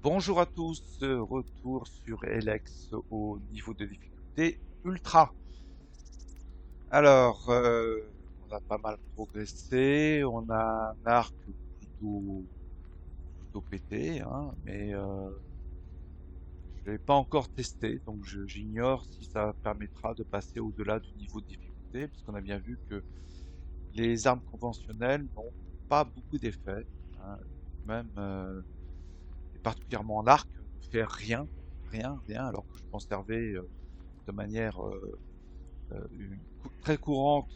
Bonjour à tous, retour sur Elex au niveau de difficulté ultra. Alors, on a pas mal progressé, on a un arc plutôt pété, hein, mais je l'ai pas encore testé, donc j'ignore si ça permettra de passer au-delà du niveau de difficulté, puisqu'on a bien vu que les armes conventionnelles n'ont pas beaucoup d'effets, hein, même et particulièrement l'arc ne fait rien, alors que je conservais de manière très courante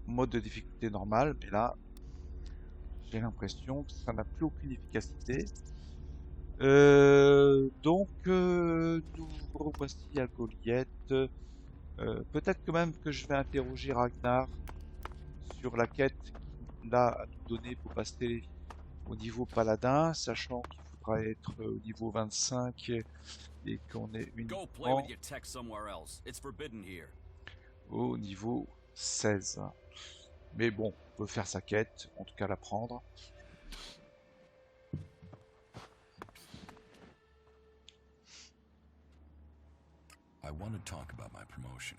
mode de difficulté normale, mais là j'ai l'impression que ça n'a plus aucune efficacité. Nous revoici à Goliath. Peut-être que même que je vais interroger Ragnar sur la quête qu'il a à nous donner pour passer au niveau paladin, sachant qu'il faudra être au niveau 25 et qu'on est uniquement au niveau 16. Mais bon, on peut faire sa quête, en tout cas la prendre. I want to talk about my promotion.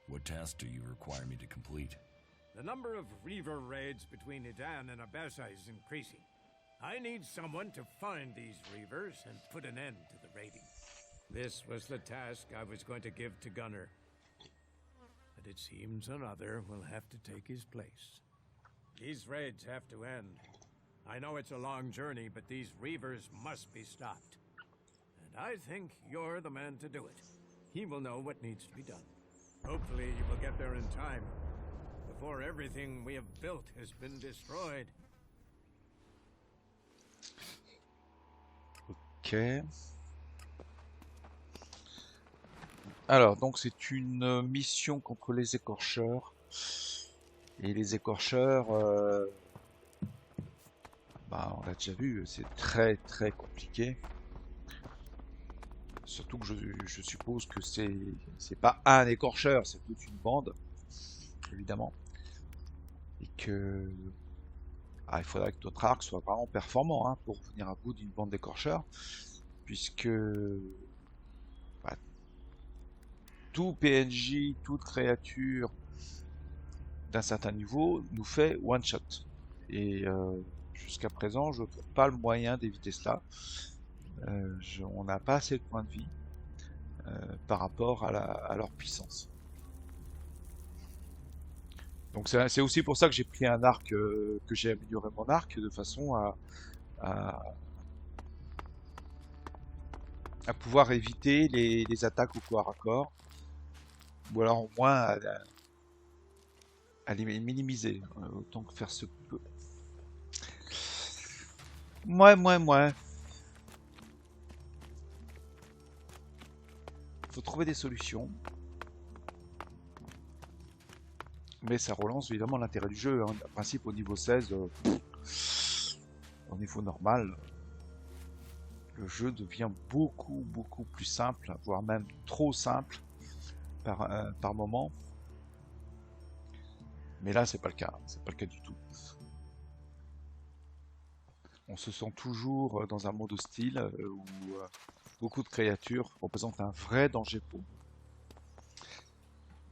What task do you require me to complete? The number of Reaver raids between Idan and Abessa is increasing. I need someone to find these Reavers and put an end to the raiding. This was the task I was going to give to Gunnar. But it seems another will have to take his place. These raids have to end. I know it's a long journey, but these Reavers must be stopped. And I think you're the man to do it. He will know what needs to be done. Hopefully you will get there in time, before everything we have built has been destroyed. Ok. Alors, donc c'est une mission contre les écorcheurs. Et les écorcheurs, on l'a déjà vu, c'est très compliqué. Surtout que je suppose que c'est pas un écorcheur, c'est toute une bande, évidemment. Et que il faudra que notre arc soit vraiment performant, hein, pour venir à bout d'une bande d'écorcheurs, puisque bah, tout PNJ, toute créature d'un certain niveau nous fait one shot. Et jusqu'à présent, je trouve pas le moyen d'éviter cela. On n'a pas assez de points de vie par rapport à leur puissance. Donc c'est aussi pour ça que j'ai pris un arc, que j'ai amélioré mon arc de façon à, à pouvoir éviter les attaques au corps à corps, ou alors au moins à les minimiser, autant que faire se peut. Moi. Faut trouver des solutions. Mais ça relance évidemment l'intérêt du jeu, hein. En principe, au niveau 16, au niveau normal, le jeu devient beaucoup plus simple, voire même trop simple par moment. Mais là, c'est pas le cas, c'est pas le cas du tout. On se sent toujours dans un monde hostile où beaucoup de créatures représentent un vrai danger pour nous.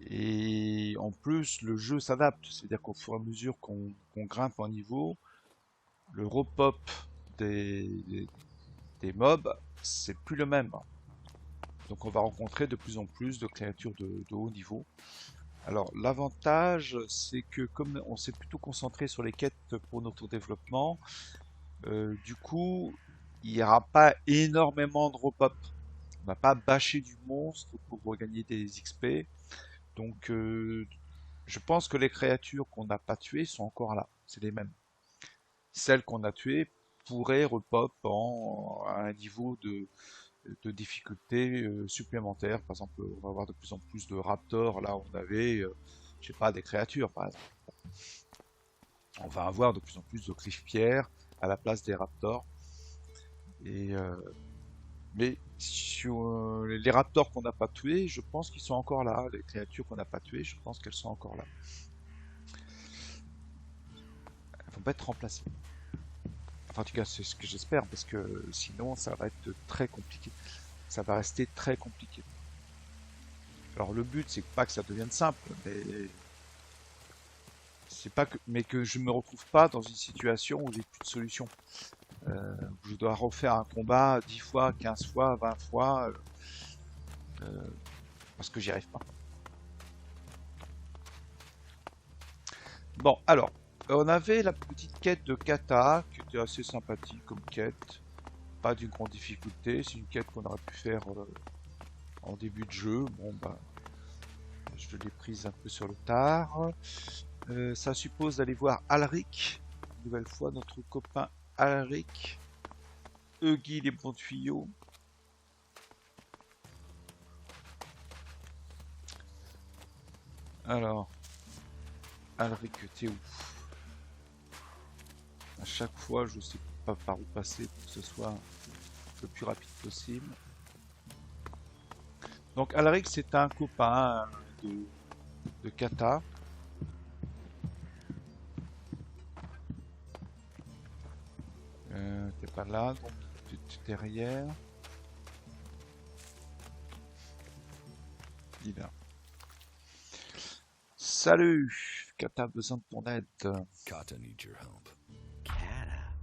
Et en plus, le jeu s'adapte, c'est-à-dire qu'au fur et à mesure qu'on grimpe en niveau, le repop des mobs, c'est plus le même. Donc on va rencontrer de plus en plus de créatures de haut niveau. Alors l'avantage, c'est que comme on s'est plutôt concentré sur les quêtes pour notre développement, du coup, il n'y aura pas énormément de repop. On va pas bâcher du monstre pour regagner des XP. Donc je pense que les créatures qu'on n'a pas tuées sont encore là. C'est les mêmes. Celles qu'on a tuées pourraient repop à un niveau de difficulté supplémentaire. Par exemple, on va avoir de plus en plus de raptors là où on avait, je sais pas, des créatures par exemple. On va avoir de plus en plus de griffes-pierres à la place des raptors. Et mais sur les raptors qu'on n'a pas tués, je pense qu'ils sont encore là. Les créatures qu'on n'a pas tuées, je pense qu'elles sont encore là. vont pas être remplacés. Enfin, en tout cas, c'est ce que j'espère, parce que sinon, ça va être très compliqué. Ça va rester très compliqué. Alors, le but, c'est pas que ça devienne simple, mais c'est pas que, mais que je me retrouve pas dans une situation où j'ai plus de solution. Où je dois refaire un combat 10 fois, 15 fois, 20 fois, parce que j'y arrive pas. Bon, alors, on avait la petite quête de kata, qui était assez sympathique comme quête. Pas d'une grande difficulté, c'est une quête qu'on aurait pu faire en début de jeu. Bon, bah, je l'ai prise un peu sur le tard. Ça suppose d'aller voir Alric, une nouvelle fois, notre copain Alric. Huggy les bons tuyaux. Alors, Alric, t'es où? À chaque fois, je sais pas par où passer pour que ce soit le plus rapide possible. Donc Alric, c'est un copain de kata. T'es pas là, donc tu es derrière. Il est là. Salut, Kata, besoin de ton aide. Kata needs your help. Kata.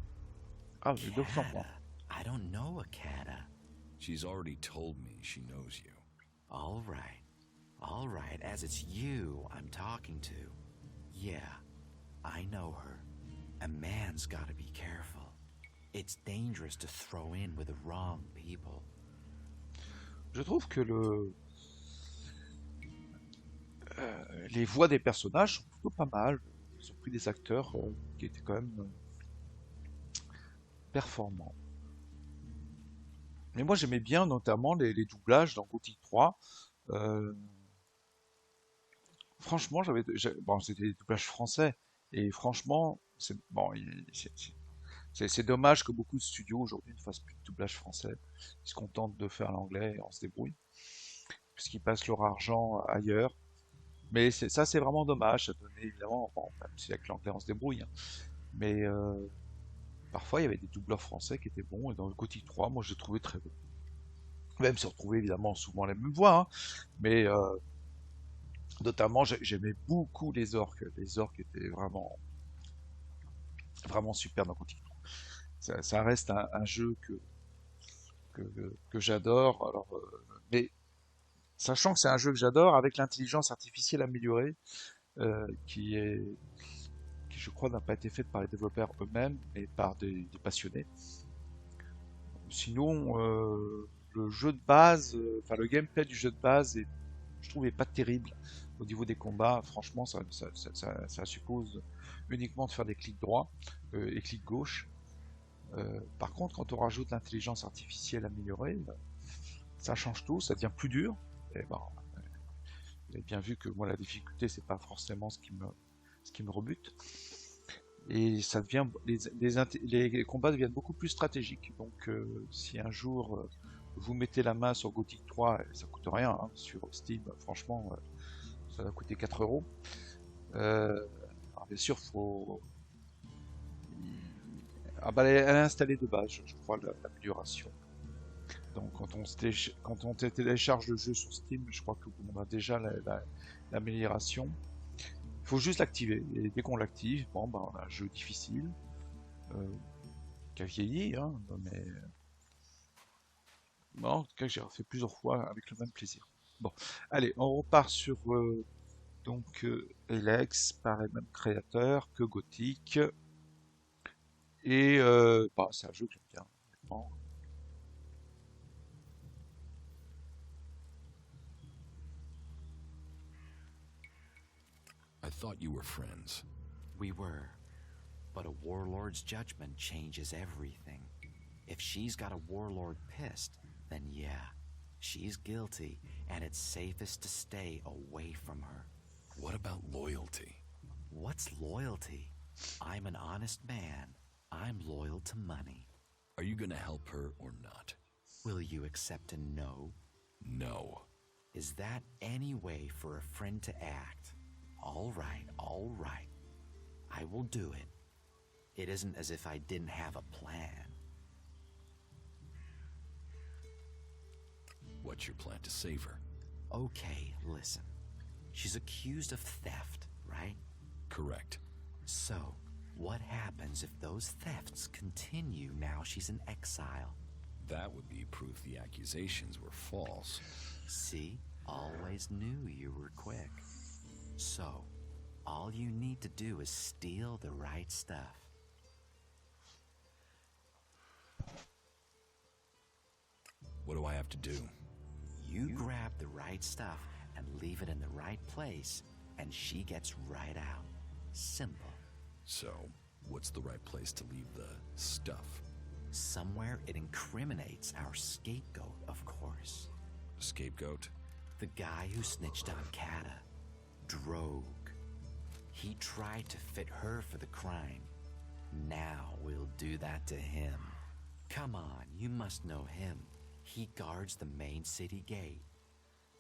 Ah, j'ai 200 points. I don't know a Kata. She's already told me she knows you. All right, as it's you I'm talking to. Yeah, I know her. A man's gotta be careful. It's dangerous to throw in with the wrong people. Je trouve que les voix des personnages sont plutôt pas mal. Ils ont pris des acteurs qui étaient quand même performants. Mais moi j'aimais bien notamment les doublages dans Gothic 3. Franchement, bon, c'était des doublages français. Et franchement, c'est bon, c'est dommage que beaucoup de studios aujourd'hui ne fassent plus de doublage français. Ils se contentent de faire l'anglais et on se débrouille. Puisqu'ils passent leur argent ailleurs. Mais ça, c'est vraiment dommage. Ça donnait évidemment, bon, même si avec l'anglais on se débrouille, hein. Mais parfois il y avait des doubleurs français qui étaient bons. Et dans le Gothic 3, moi je les trouvais très bons. Même si on retrouvait évidemment souvent les mêmes voix, hein. Mais notamment, j'aimais beaucoup les orques. Les orques étaient vraiment super dans Gothic 3. Ça reste un jeu que j'adore. Alors, mais sachant que c'est un jeu que j'adore, avec l'intelligence artificielle améliorée, qui je crois n'a pas été faite par les développeurs eux-mêmes, mais par des passionnés. Sinon, le jeu de base, enfin le gameplay du jeu de base, je trouve, est pas terrible au niveau des combats. Franchement, ça suppose uniquement de faire des clics droits et clics gauche. Par contre, quand on rajoute l'intelligence artificielle améliorée, ça change tout, ça devient plus dur. Et ben, vous avez bien vu que moi la difficulté c'est pas forcément ce qui me rebute. Et ça devient les combats deviennent beaucoup plus stratégiques. Donc si un jour vous mettez la main sur Gothic 3, ça coûte rien, hein, sur Steam, franchement ça va coûter 4 €. Alors bien sûr faut elle est installée de base, je crois, l'amélioration. Donc quand on télécharge le jeu sur Steam, je crois qu'on a déjà l'amélioration. Il faut juste l'activer. Et dès qu'on l'active, bon, bah, on a un jeu difficile, qui a vieilli, hein, mais bon, en tout cas, j'ai refait plusieurs fois avec le même plaisir. Bon, allez, on repart sur donc Elex par les mêmes créateurs que Gothic. Et bah, c'est un jeu que j'aime bien. Honnêtement. I thought you were friends. We were. But a warlord's judgment changes everything. If she's got a warlord pissed, then yeah, she's guilty, and it's safest to stay away from her. What about loyalty? What's loyalty? I'm an honest man. I'm loyal to money. Are you gonna help her or not? Will you accept a no? No. Is that any way for a friend to act? All right. I will do it. It isn't as if I didn't have a plan. What's your plan to save her? Okay, listen. She's accused of theft, right? Correct. So, what happens if those thefts continue now she's in exile? That would be proof the accusations were false. See? Always knew you were quick. So, all you need to do is steal the right stuff. What do I have to do? You grab the right stuff and leave it in the right place, and she gets right out. Simple. So, what's the right place to leave the stuff? Somewhere it incriminates our scapegoat, of course. Scapegoat? The guy who snitched on Kata. Drogue. He tried to fit her for the crime. Now we'll do that to him. Come on, you must know him. He guards the main city gate.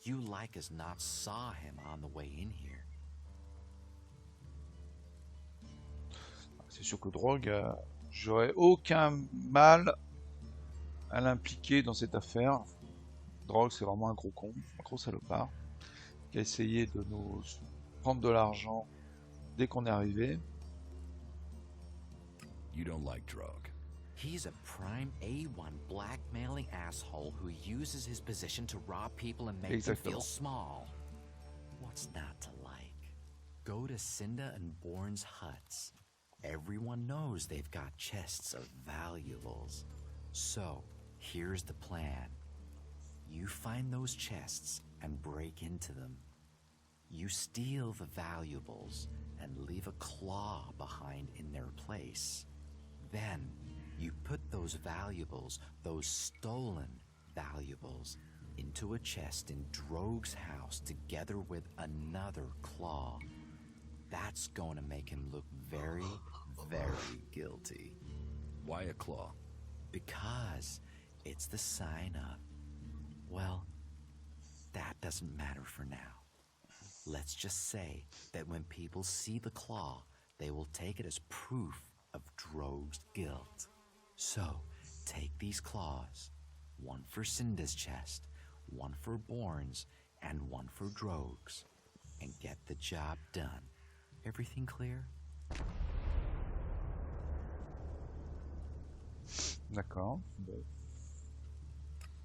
You like as not saw him on the way in here. C'est sûr que Drogue, j'aurais aucun mal à l'impliquer dans cette affaire. Drogue, c'est vraiment un gros con, un gros salopard, qui a essayé de nous prendre de l'argent dès qu'on est arrivé. You don't like Drogue. He's a prime A1 blackmailing asshole who uses his position to rob people and make them feel small. What's not to like? Go to Cinda and Bourne's huts. Everyone knows they've got chests of valuables. So, here's the plan. You find those chests and break into them. You steal the valuables and leave a claw behind in their place. Then, you put those valuables, those stolen valuables, into a chest in Drogue's house together with another claw. That's going to make him look very, very guilty. Why a claw? Because it's the sign of, well, that doesn't matter for now. Let's just say that when people see the claw, they will take it as proof of Drogue's guilt. So, take these claws, one for Cinda's chest, one for Bourne's, and one for Drogue's, and get the job done. Everything clear? D'accord.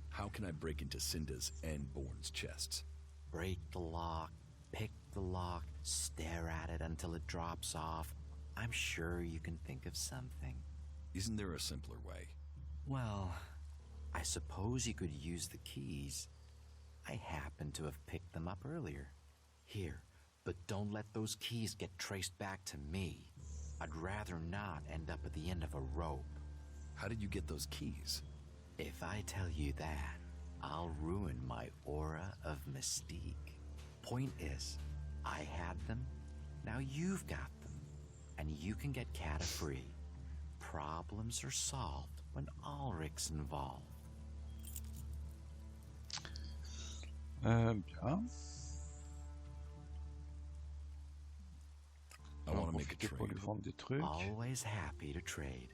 How can I break into Cinda's and Bourne's chests? Break the lock, pick the lock, stare at it until it drops off. I'm sure you can think of something. Isn't there a simpler way? Well, I suppose you could use the keys. I happen to have picked them up earlier. Here, but don't let those keys get traced back to me. I'd rather not end up at the end of a rope. How did you get those keys? If I tell you that, I'll ruin my aura of mystique. Point is, I had them, now you've got them, and you can get Kata free. Problems are solved when Ulrich's involved. Bien. I want to make a Pour lui trade. vendre des trucs. Always happy to trade.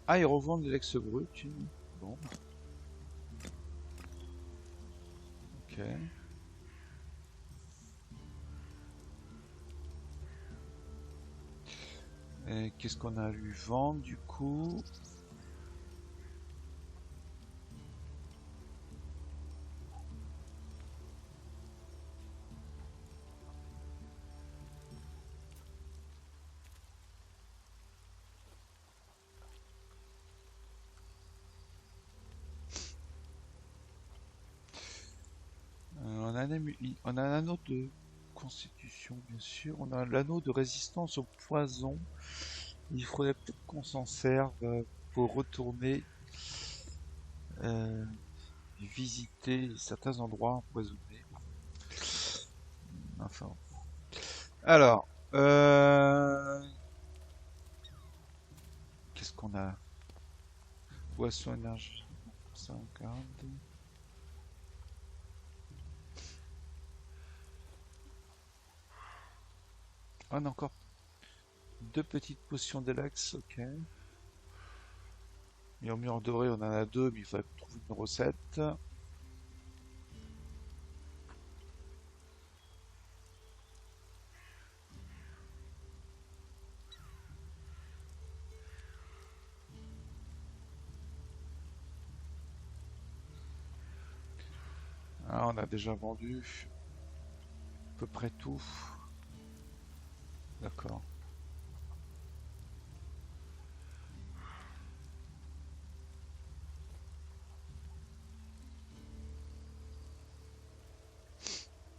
Ah, ils revendent de l'ex-brut. Bon. Ok. Et qu'est-ce qu'on a à lui vendre du coup? On a un anneau de constitution, bien sûr. On a l'anneau de résistance au poison. Il faudrait peut-être qu'on s'en serve pour retourner visiter certains endroits empoisonnés. Enfin. Alors, qu'est-ce qu'on a? Boisson énergie. Ça on garde. Ah, on a encore deux petites potions d'Elex, ok. Murmure doré, on en a deux, mais il faudrait trouver une recette. Ah, on a déjà vendu à peu près tout. D'accord.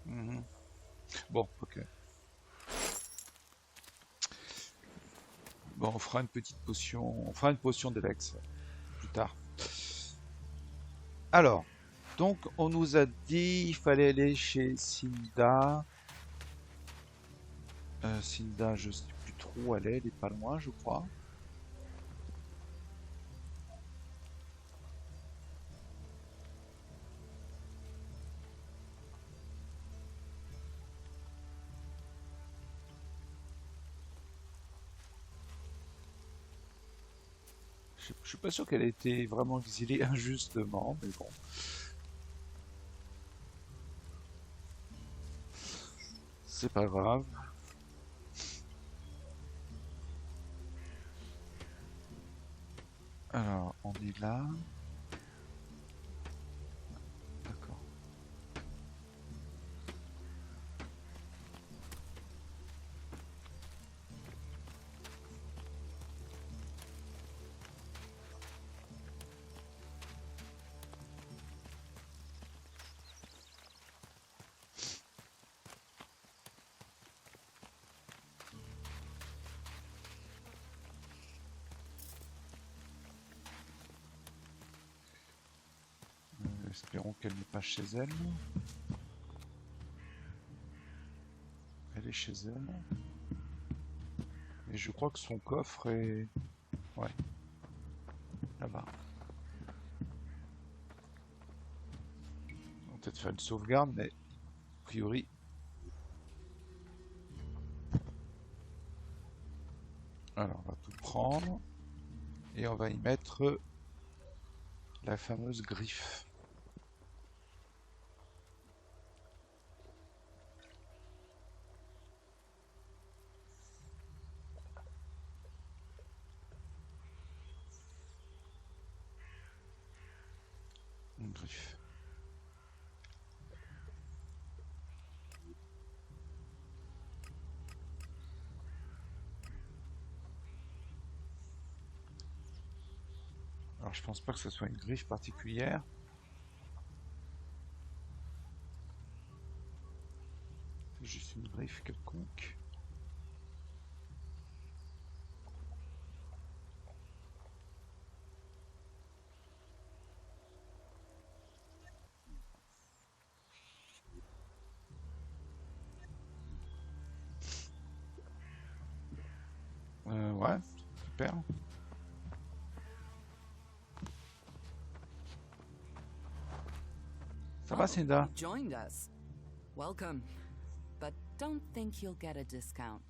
Mhm. Bon, ok. Bon, on fera une petite potion. On fera une potion d'Elex plus tard. Alors, donc on nous a dit il fallait aller chez Cinda. Cinda, je sais plus trop où elle est pas loin, je crois. Je suis pas sûr qu'elle ait été vraiment exilée injustement, mais bon, c'est pas grave. Alors, on est là. D'accord. Espérons qu'elle n'est pas chez elle. Elle est chez elle. Et je crois que son coffre est... Ouais, là-bas. On va peut-être faire une sauvegarde, mais a priori... Alors, on va tout prendre. Et on va y mettre la fameuse griffe. Une griffe. Alors je pense pas que ce soit une griffe particulière. C'est juste une griffe quelconque. Ouais, super. Ça va, Cinda? You joined us. Welcome. But don't think you'll get a discount.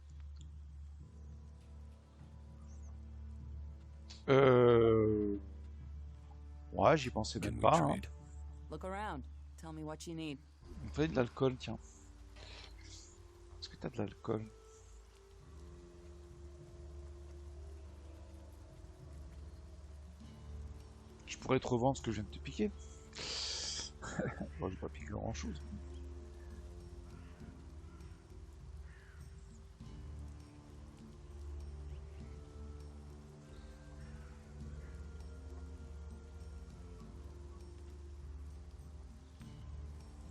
Ouais, j'y pensais Can même we pas. Hein. trade? Look around. Tell me what you need. On fait de l'alcool, tiens. Est-ce que t'as de l'alcool? Je pourrais te revendre ce que je viens de te piquer. Bon, j'ai pas piqué grand chose.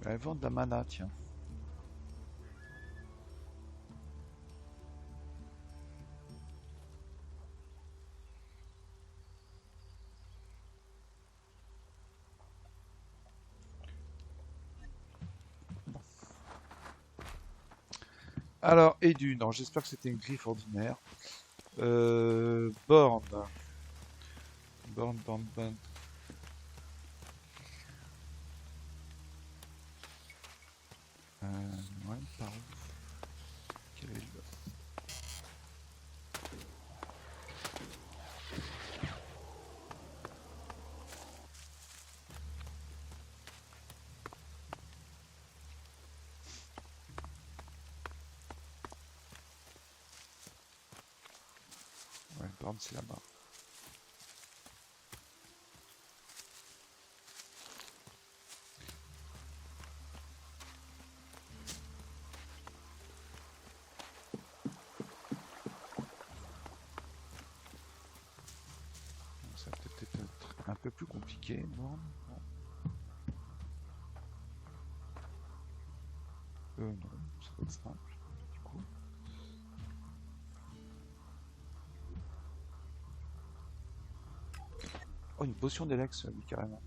Elle vend de la mana, tiens. Alors, Edu, non, j'espère que c'était une griffe ordinaire. Born. Born. Ouais, par où? Quel est le... borne, c'est là-bas. Ça peut peut-être être un peu plus compliqué, non? Non, ça va être simple, du coup. Oh, une potion d'Elex, oui, carrément.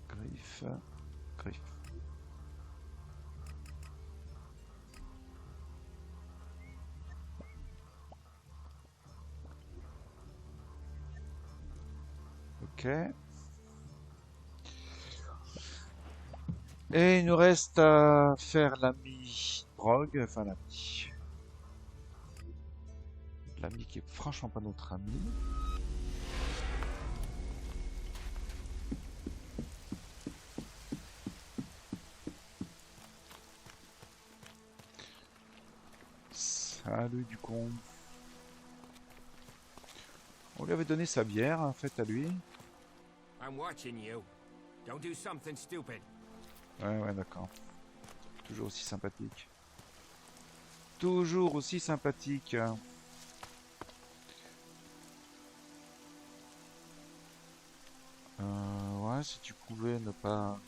Griffe, griffe. Ok. Et il nous reste à faire l'ami Brog, enfin l'ami qui est franchement pas notre ami. Salut du con. On lui avait donné sa bière en fait à lui. I'm watching you. Don't do something stupid. Ouais, d'accord. Toujours aussi sympathique. Toujours aussi sympathique. Ouais, si tu pouvais ne pas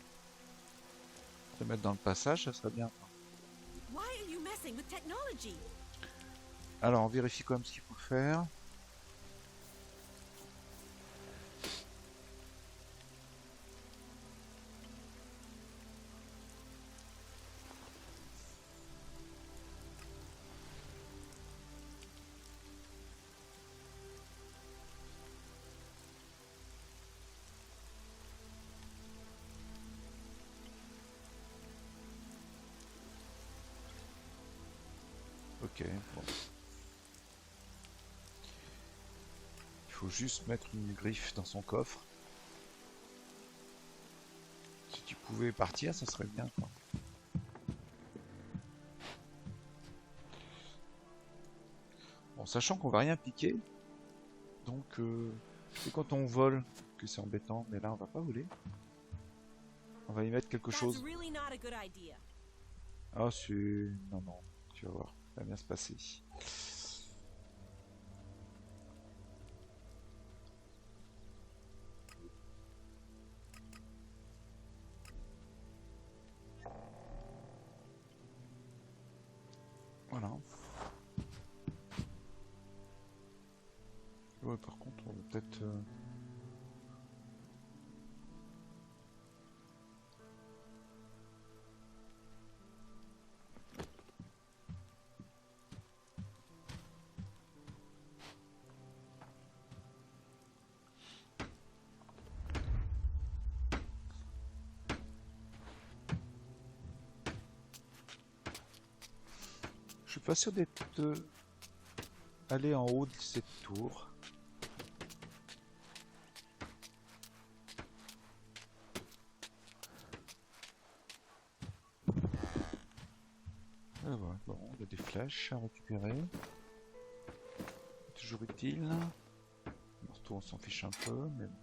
te mettre dans le passage, ça serait bien. Why are you messing with technology? Alors, on vérifie quand même ce qu'il faut faire. Ok, bon. Il faut juste mettre une griffe dans son coffre. Si tu pouvais partir, ça serait bien, quoi. Bon, sachant qu'on va rien piquer, donc c'est quand on vole que c'est embêtant, mais là on va pas voler. On va y mettre quelque That's chose. really not a good idea. Ah, c'est... Non, non, tu vas voir, ça va bien se passer. Voilà. Ouais, par contre, on va peut-être... Je suis pas sûr d'être allé en haut de cette tour. Ah ouais, bon, il y a des flèches à récupérer. Toujours utile. Le marteau, on s'en fiche un peu, mais bon.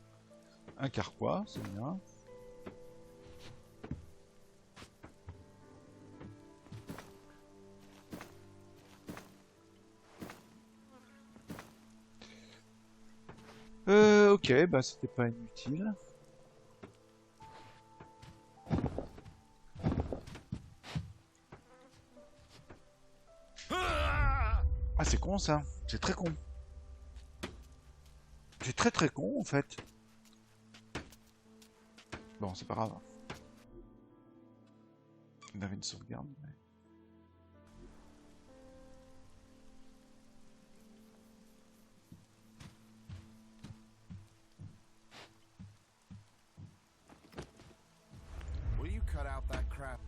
Un carquois, c'est bien. Ok, bah c'était pas inutile. Ah, c'est con ça. C'est très con. C'est très très con en fait. Bon, c'est pas grave. On avait une sauvegarde. Mais... Will you cut out that crap?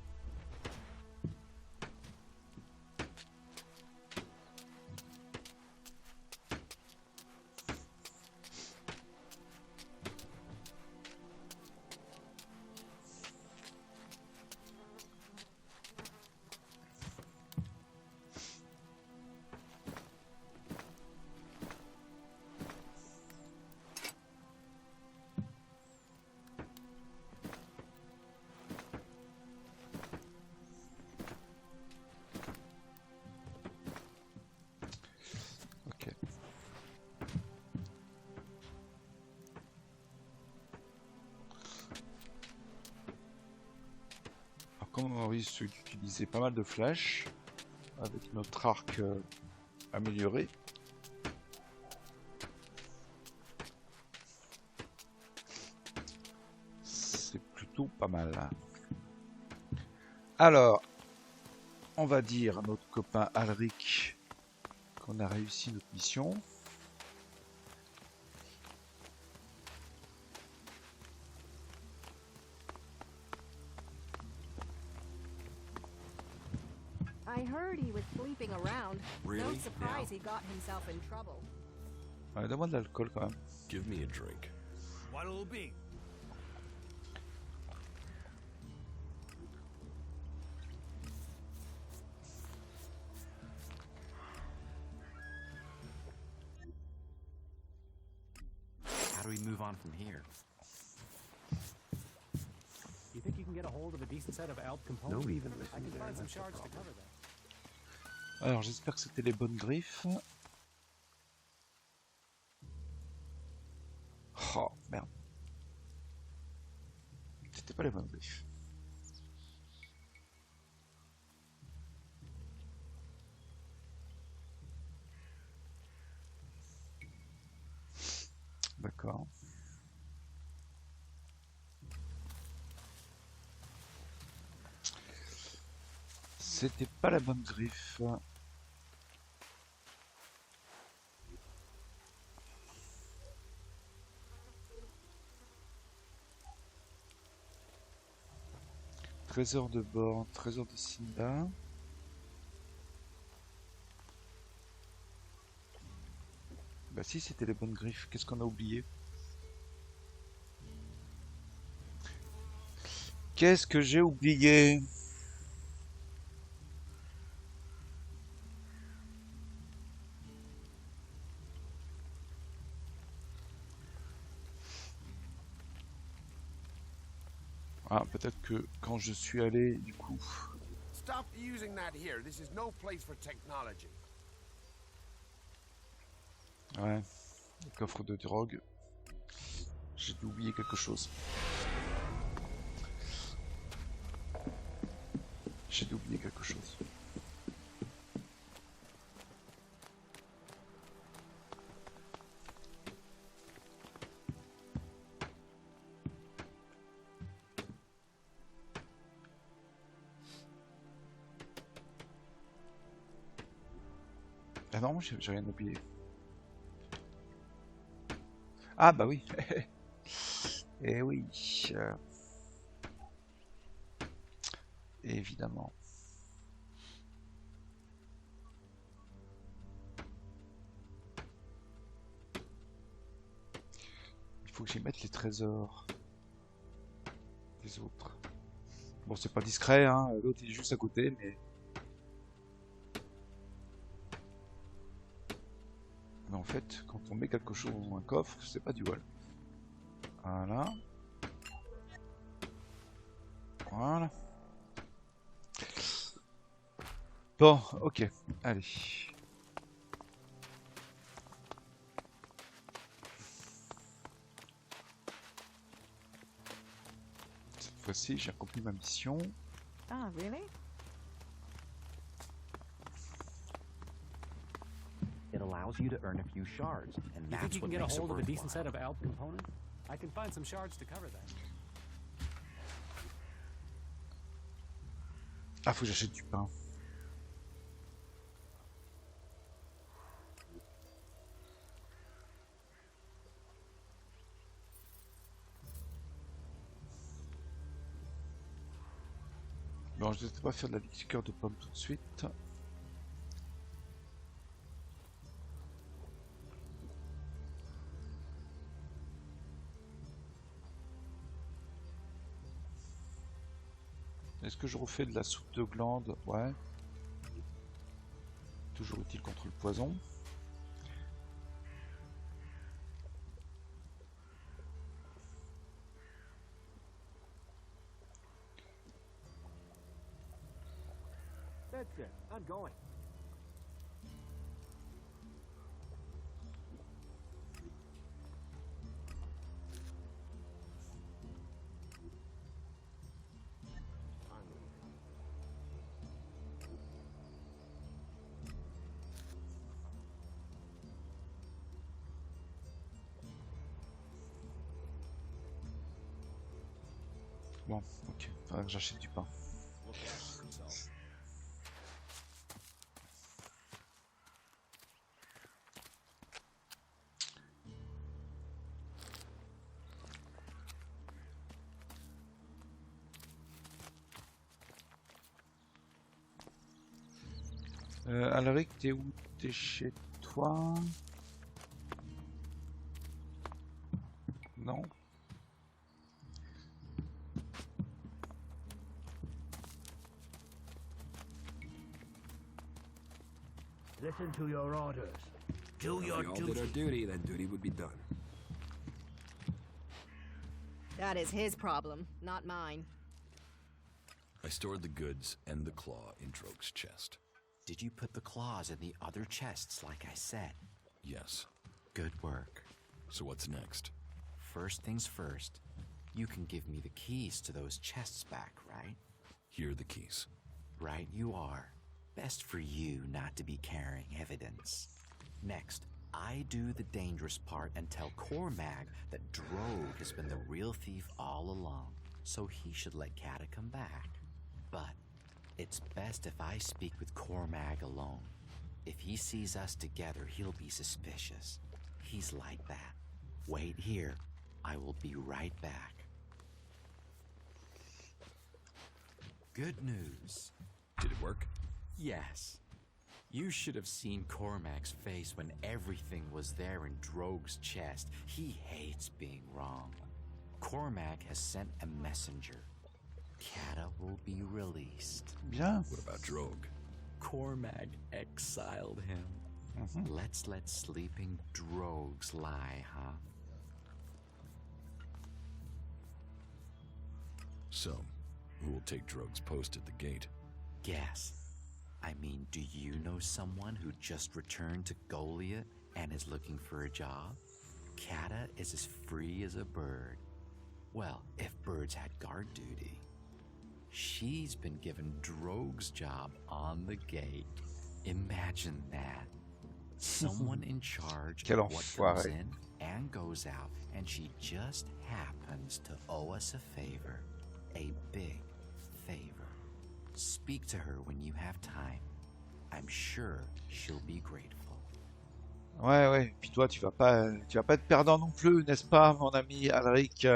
Donc on risque d'utiliser pas mal de flèches avec notre arc amélioré. C'est plutôt pas mal. Alors, on va dire à notre copain Alric qu'on a réussi notre mission. I heard he was sleeping around. Really? No surprise he got himself in trouble. Ouais, donne-moi de l'alcool quand même. Give me a drink. What'll it be? How do we move on from here? You think you can get a hold of a decent set of ALP components? No even I can find some shards to cover that. Alors j'espère que c'était les bonnes griffes. Oh merde. C'était pas les bonnes griffes. D'accord. C'était pas la bonne griffe. Trésor de bord, trésor de Simba. Bah si, c'était les bonnes griffes. Qu'est-ce qu'on a oublié? Qu'est-ce que j'ai oublié? Ah, peut-être que quand je suis allé, du coup... Stop using that here. This is no place for technology. Ouais, le coffre de drogue. J'ai dû oublier quelque chose. J'ai dû oublier quelque chose. Ah non, j'ai rien oublié. Ah bah oui. Eh oui. Évidemment. Il faut que j'y mette les trésors des autres. Bon, c'est pas discret, hein. L'autre il est juste à côté, mais... Mais en fait, quand on met quelque chose dans un coffre, c'est pas du vol. Voilà. Voilà. Bon, ok. Allez. Cette fois-ci, j'ai accompli ma mission. Ah, really? It allows you to earn a few shards, and You think that's you what can get a makes it hold of a decent worthwhile. set of ALP components? I can find some shards to cover that. Ah, faut que j'achète du pain. Bon, je ne vais pas faire de la liqueur de pomme tout de suite. Est-ce que je refais de la soupe de glande? Ouais. Toujours utile contre le poison. That's it. I'm going. Bon, ok, faudra que j'achète du pain. Alaric, t'es où? T'es chez toi? Non. Listen to your orders. Do If we all did our duty, then duty would be done. That is his problem, not mine. I stored the goods and the claw in Droke's chest. Did you put the claws in the other chests like I said? Yes. Good work. So what's next? First things first, you can give me the keys to those chests back, right? Here are the keys. Right you are. Best for you not to be carrying evidence. Next, I do the dangerous part and tell Cormag that Drogue has been the real thief all along, so he should let Kata come back. But it's best if I speak with Cormag alone. If he sees us together, he'll be suspicious. He's like that. Wait here. I will be right back. Good news. Did it work? Yes. You should have seen Cormac's face when everything was there in Drogue's chest. He hates being wrong. Cormac has sent a messenger. Kata will be released. Bien. What about Drogue? Cormac exiled him. Let's let sleeping Drogues lie, huh? So, who will take Drogue's post at the gate? Guess. I mean, do you know someone who just returned to Goliath and is looking for a job? Kata is as free as a bird. Well, if birds had guard duty. She's been given Drogue's job on the gate. Imagine that. Someone in charge Quel of what comes enfoiré. in and goes out, and she just happens to owe us a favor. A big favor. Speak to her when you have time. I'm sure she'll be grateful. Ouais, ouais. Puis toi, tu vas pas être perdant non plus, n'est-ce pas, mon ami Alaric?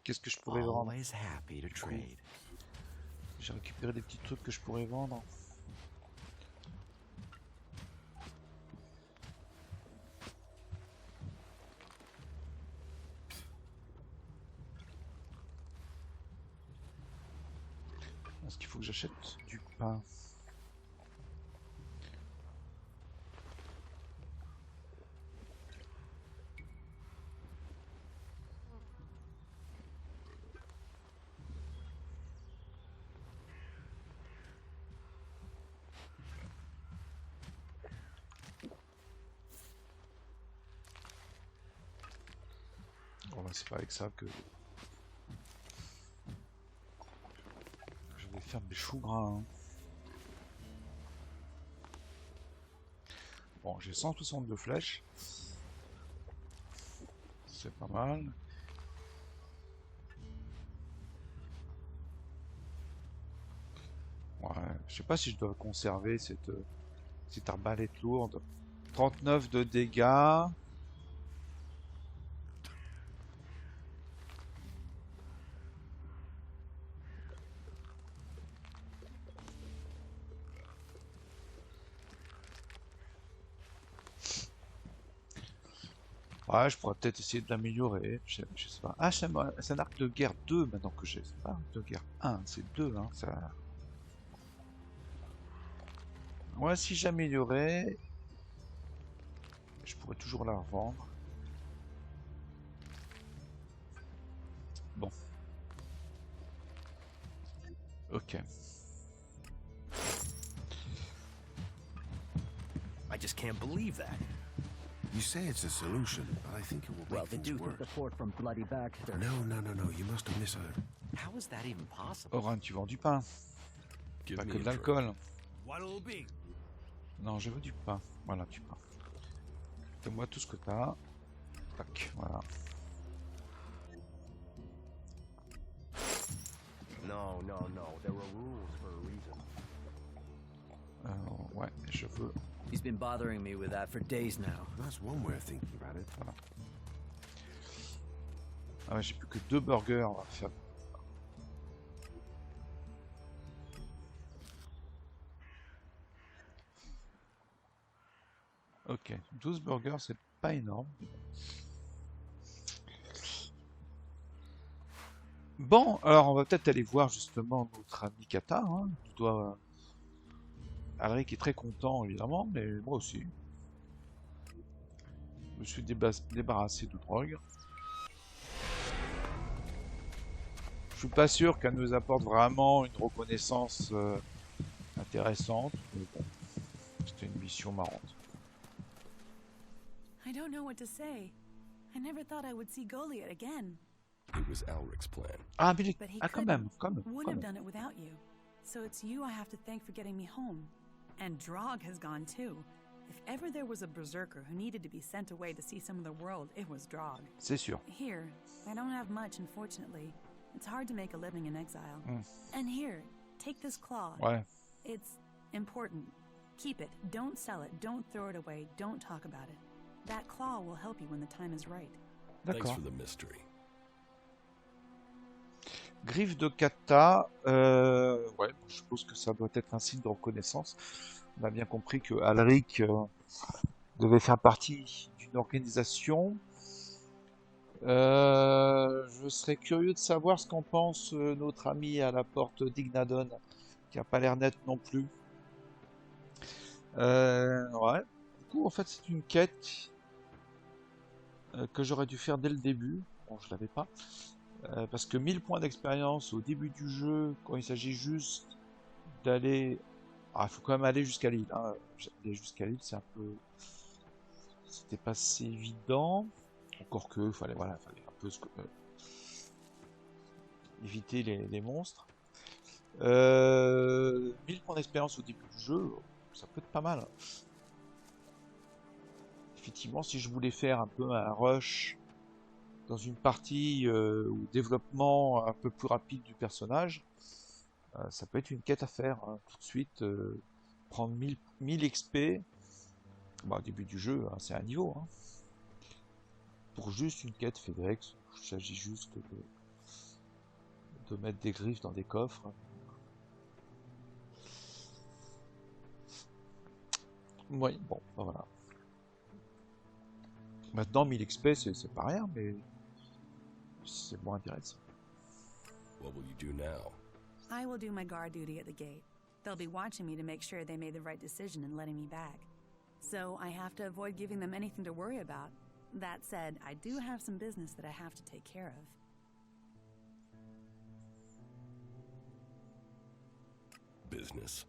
Qu'est-ce que je pourrais vendre? Always happy to trade. J'ai récupéré des petits trucs que je pourrais vendre. Est-ce qu'il faut que j'achète du pain? Bon, bah, c'est pas avec ça que je vais faire mes choux gras, hein. Bon, j'ai 162 flèches. C'est pas mal. Ouais, je sais pas si je dois conserver cette arbalète lourde. 39 de dégâts. Ouais, je pourrais peut-être essayer de l'améliorer. Je sais pas. Ah, c'est un arc de guerre 2 maintenant que j'ai. C'est pas un arc de guerre 1, c'est 2. Hein, ça... Ouais, si j'améliorais, je pourrais toujours la revendre. Bon. Ok. I just can't believe that. You say it's a solution, but I think it will Well, make they things do worse. think the fort from Bloody Baxter. No, you must have misheard. How is that even possible? Oran, tu vends du pain. Give Pas me que a de Drogue. l'alcool. What'll it be? Non, je veux du pain. Voilà, du pain. Fais-moi tout ce que t'as. Tac, voilà. No. There were rules for a reason. Ouais, les cheveux. He's been bothering me with that for days now. That's one way of thinking about it. Voilà. Ah ouais, j'ai plus que 2 burgers, on va faire. Ok, 12 burgers, c'est pas énorme. Bon, alors on va peut-être aller voir justement notre ami Kata. Hein, qui doit... Alric est très content évidemment, mais moi aussi. Je me suis débarrassé de drogue. Je suis pas sûr qu'elle nous apporte vraiment une reconnaissance intéressante, mais bon, c'était une mission marrante. I don't know what to say. I never thought I would see Goliath again. It was Alric's plan. Ah, mais But he quand même, quand même. Wouldn't have done it without you. So it's you I have to thank for getting me home. And Drog has gone too. If ever there was a berserker who needed to be sent away to see some of the world, it was Drog. C'est sûr. Here, I don't have much, unfortunately. It's hard to make a living in exile. And here, take this claw. Ouais. It's important. Keep it. Don't sell it. Don't throw it away. Don't talk about it. That claw will help you when the time is right. Thanks D'accord. for the mystery. Griffe de kata, ouais, je suppose que ça doit être un signe de reconnaissance. On a bien compris que Alric devait faire partie d'une organisation. Je serais curieux de savoir ce qu'en pense notre ami à la porte d'Ignadon, qui a pas l'air net non plus. Ouais. Du coup, en fait, c'est une quête que j'aurais dû faire dès le début. Bon, je l'avais pas. Parce que 1000 points d'expérience au début du jeu, quand il s'agit juste d'aller... Ah, il faut quand même aller jusqu'à l'île. Hein. Aller jusqu'à l'île, c'est un peu... C'était pas si évident. Encore que, fallait un peu éviter les monstres. 1000 points d'expérience au début du jeu, ça peut être pas mal. Effectivement, si je voulais faire un peu un rush dans une partie ou développement un peu plus rapide du personnage, ça peut être une quête à faire hein, tout de suite. Prendre 1000 XP bah, au début du jeu, hein, c'est un niveau. Hein. Pour juste une quête FedEx, il s'agit juste de mettre des griffes dans des coffres. Oui, bon, ben voilà. Maintenant, 1000 XP, c'est pas rien, mais c'est moins intéressant. What will you do now? I will do my guard duty at the gate. They'll be watching me to make sure they made the right decision in letting me back. So I have to avoid giving them anything to worry about. That said, I do have some business that I have to take care of. Business.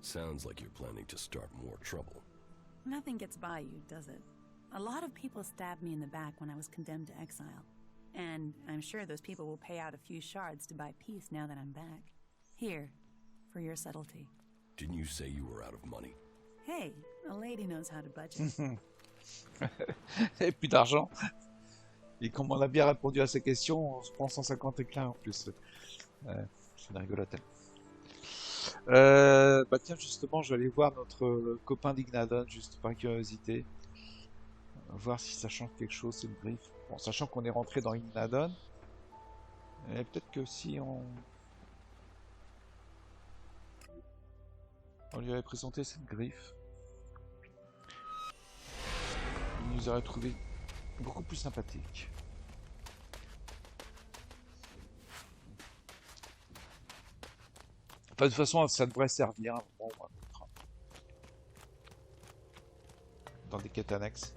Sounds like you're planning to start more trouble. Nothing gets by you, does it? A lot of people stabbed me in the back when I was condemned to exile. And I'm sure those people will pay out a few shards to buy peace now that I'm back. Here, for your subtlety. Didn't you say you were out of money? Hey, a lady knows how to budget. Et plus d'argent. Et comme on a bien répondu à ces questions, on se prend 150 éclats en plus. C'est une rigolote. Bah tiens, justement, je vais aller voir notre copain d'Ignadon, juste par curiosité. Voir si ça change quelque chose, c'est le griffe. Bon, sachant qu'on est rentré dans Ignadon. Et peut-être que si on lui avait présenté cette griffe, il nous aurait trouvé beaucoup plus sympathique. Enfin, de toute façon, ça devrait servir bon, dans des quêtes annexes.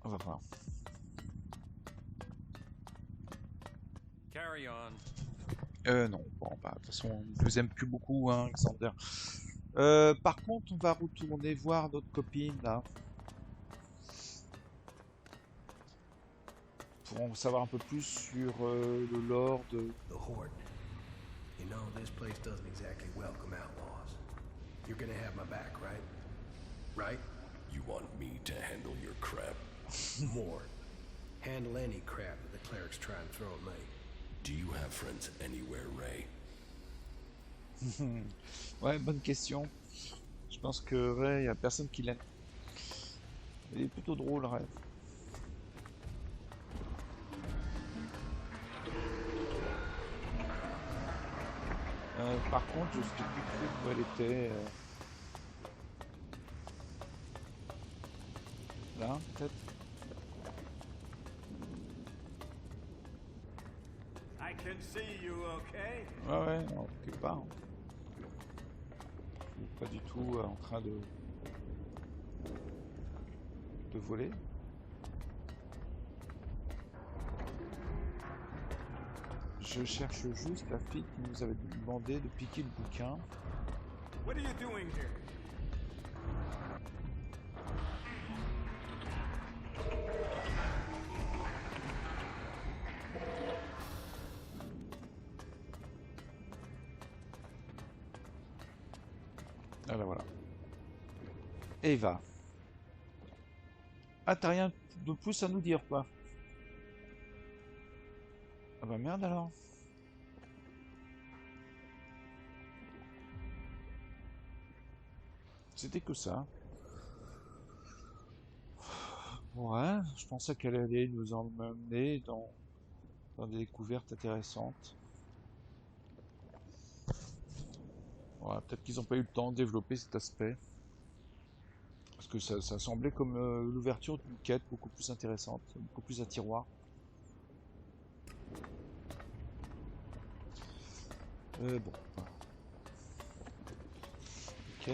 On va voir. Carry on. Non, bon, bah, de toute façon, on ne vous aime plus beaucoup, hein, Xander. Par contre, on va retourner voir notre copine, là. Pour en savoir un peu plus sur le lore de... The Horde. You know, this place doesn't exactly welcome outlaws. You're gonna have my back, right? Right? You want me to handle your crap? More. Handle any crap that the clerics try and throw at me. Do you have friends anywhere, Ray? Ouais, bonne question. Je pense que Ray, y a personne qui l'aime. Il est plutôt drôle, Ray. Par contre, je sais plus trop où elle était. Là, peut-être. I can see you, okay? Ouais, non, quelque part. Je suis pas du tout en train de voler. Je cherche juste la fille qui nous avait demandé de piquer le bouquin. What are you doing here? Ah là voilà. Eva. Ah, t'as rien de plus à nous dire, quoi. Ah bah merde alors. C'était que ça. Ouais, je pensais qu'elle allait nous emmener dans des découvertes intéressantes. Voilà, peut-être qu'ils n'ont pas eu le temps de développer cet aspect. Parce que ça semblait comme l'ouverture d'une quête beaucoup plus intéressante, beaucoup plus un tiroir. Bon. Ok.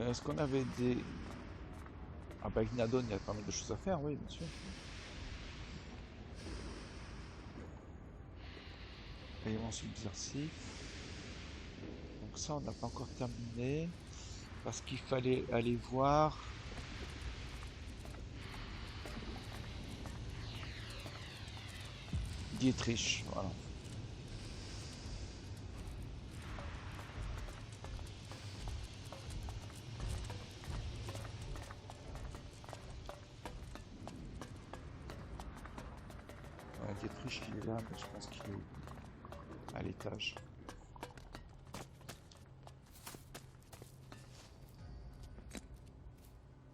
Est-ce qu'on avait des... Ah bah avec Nadon, il y a pas mal de choses à faire, oui, bien sûr. Paiement subversif. Donc ça, on n'a pas encore terminé. Parce qu'il fallait aller voir... Dietrich, voilà. Dietrich, il est là, mais je pense qu'il est à l'étage.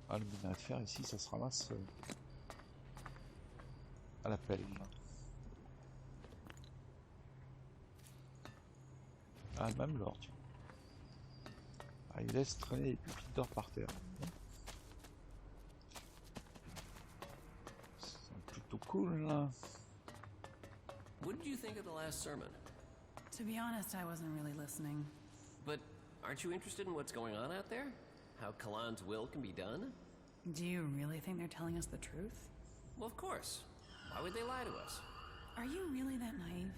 Ah, le mien à faire ici, ça se ramasse à la pelle. Ah, même l'or, tu vois. Ah, il laisse traîner les pépites d'or par terre. C'est plutôt cool, là. What did you think of the last sermon? To be honest, I wasn't really listening. But aren't you interested in what's going on out there? How Kalan's will can be done? Do you really think they're telling us the truth? Well, of course. Why would they lie to us? Are you really that naive?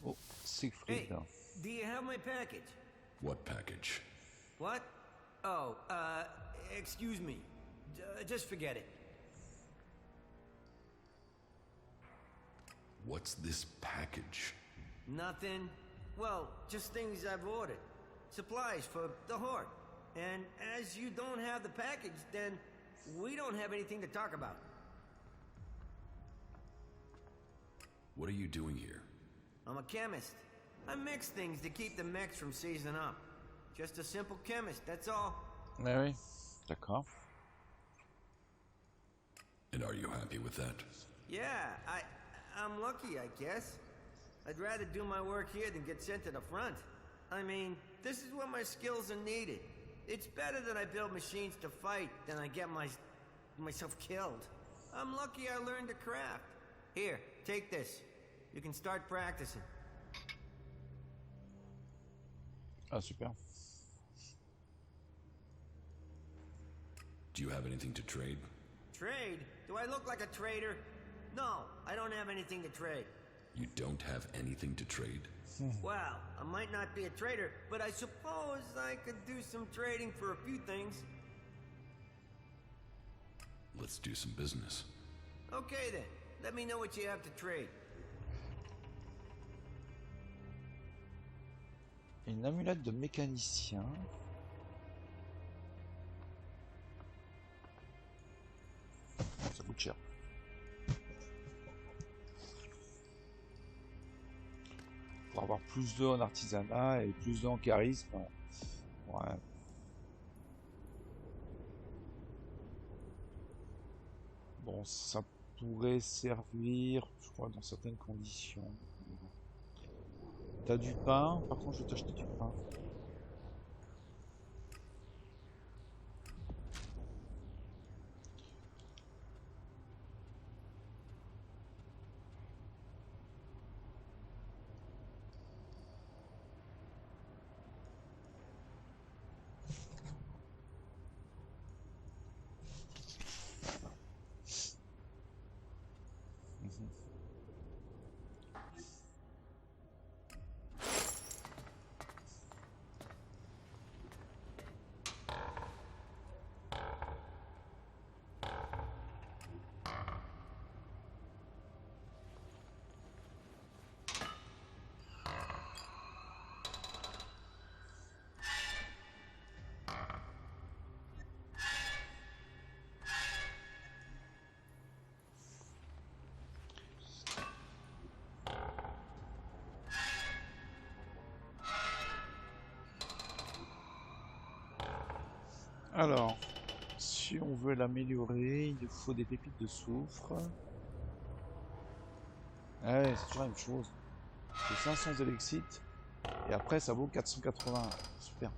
Oh, Siegfried. Hey, do you have my package? What package? What? Oh, excuse me. Just forget it. What's this package? Nothing. Well, just things I've ordered. Supplies for the Horde. And as you don't have the package, then we don't have anything to talk about. What are you doing here? I'm a chemist. I mix things to keep the mechs from seizing up. Just a simple chemist, that's all. Eh oui, d'accord. And are you happy with that? Yeah, I'm lucky, I guess. I'd rather do my work here than get sent to the front. I mean, this is where my skills are needed. It's better that I build machines to fight than I get myself killed. I'm lucky I learned to craft. Here, take this. You can start practicing. Ah, super. Do you have anything to trade? Trade? Do I look like a trader? No, I don't have anything to trade. You don't have anything to trade? Well, I might not be a trader, but I suppose I could do some trading for a few things. Let's do some business. Okay then, let me know what you have to trade. Une amulette de mécanicien. Ça coûte cher. Pour avoir plus de en artisanat et plus de en charisme. Ouais. Bon, ça pourrait servir, je crois, dans certaines conditions. T'as du pain, par contre je vais t'acheter du pain. Alors, si on veut l'améliorer, il faut des pépites de soufre. Ouais, c'est toujours la même chose. C'est 500 élexites. Et après, ça vaut 480. Super.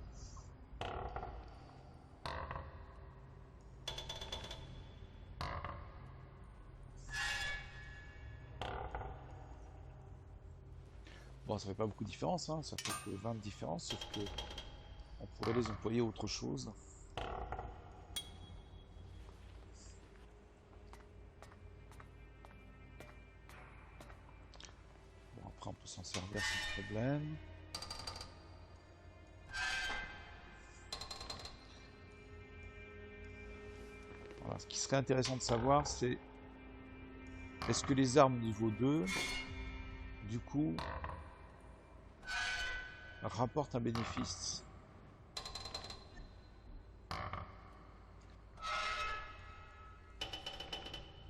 Bon, ça fait pas beaucoup de différence, hein. Ça fait que 20 de différence, sauf que on pourrait les employer à autre chose. On peut s'en servir sans problème. Voilà, ce qui serait intéressant de savoir, c'est est-ce que les armes niveau 2, du coup, rapportent un bénéfice.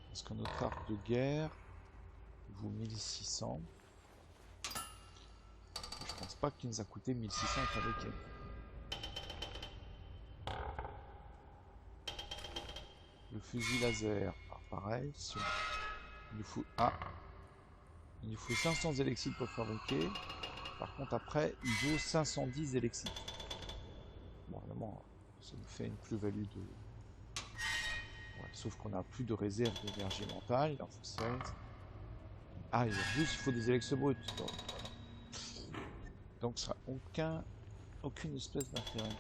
Parce que notre arc de guerre vaut 1600. Je pense pas qu'il nous a coûté 1600 avec elle. Le fusil laser, pareil, si on... il nous faut 500 élexites pour le fabriquer. Par contre après il vaut 510 élexites. Bon évidemment ça nous fait une plus-value de... Ouais, sauf qu'on a plus de réserve d'énergie mentale, il en faut 16. Ah et en plus il faut des élex bruts. Donc ça n'a aucune espèce d'intérêt.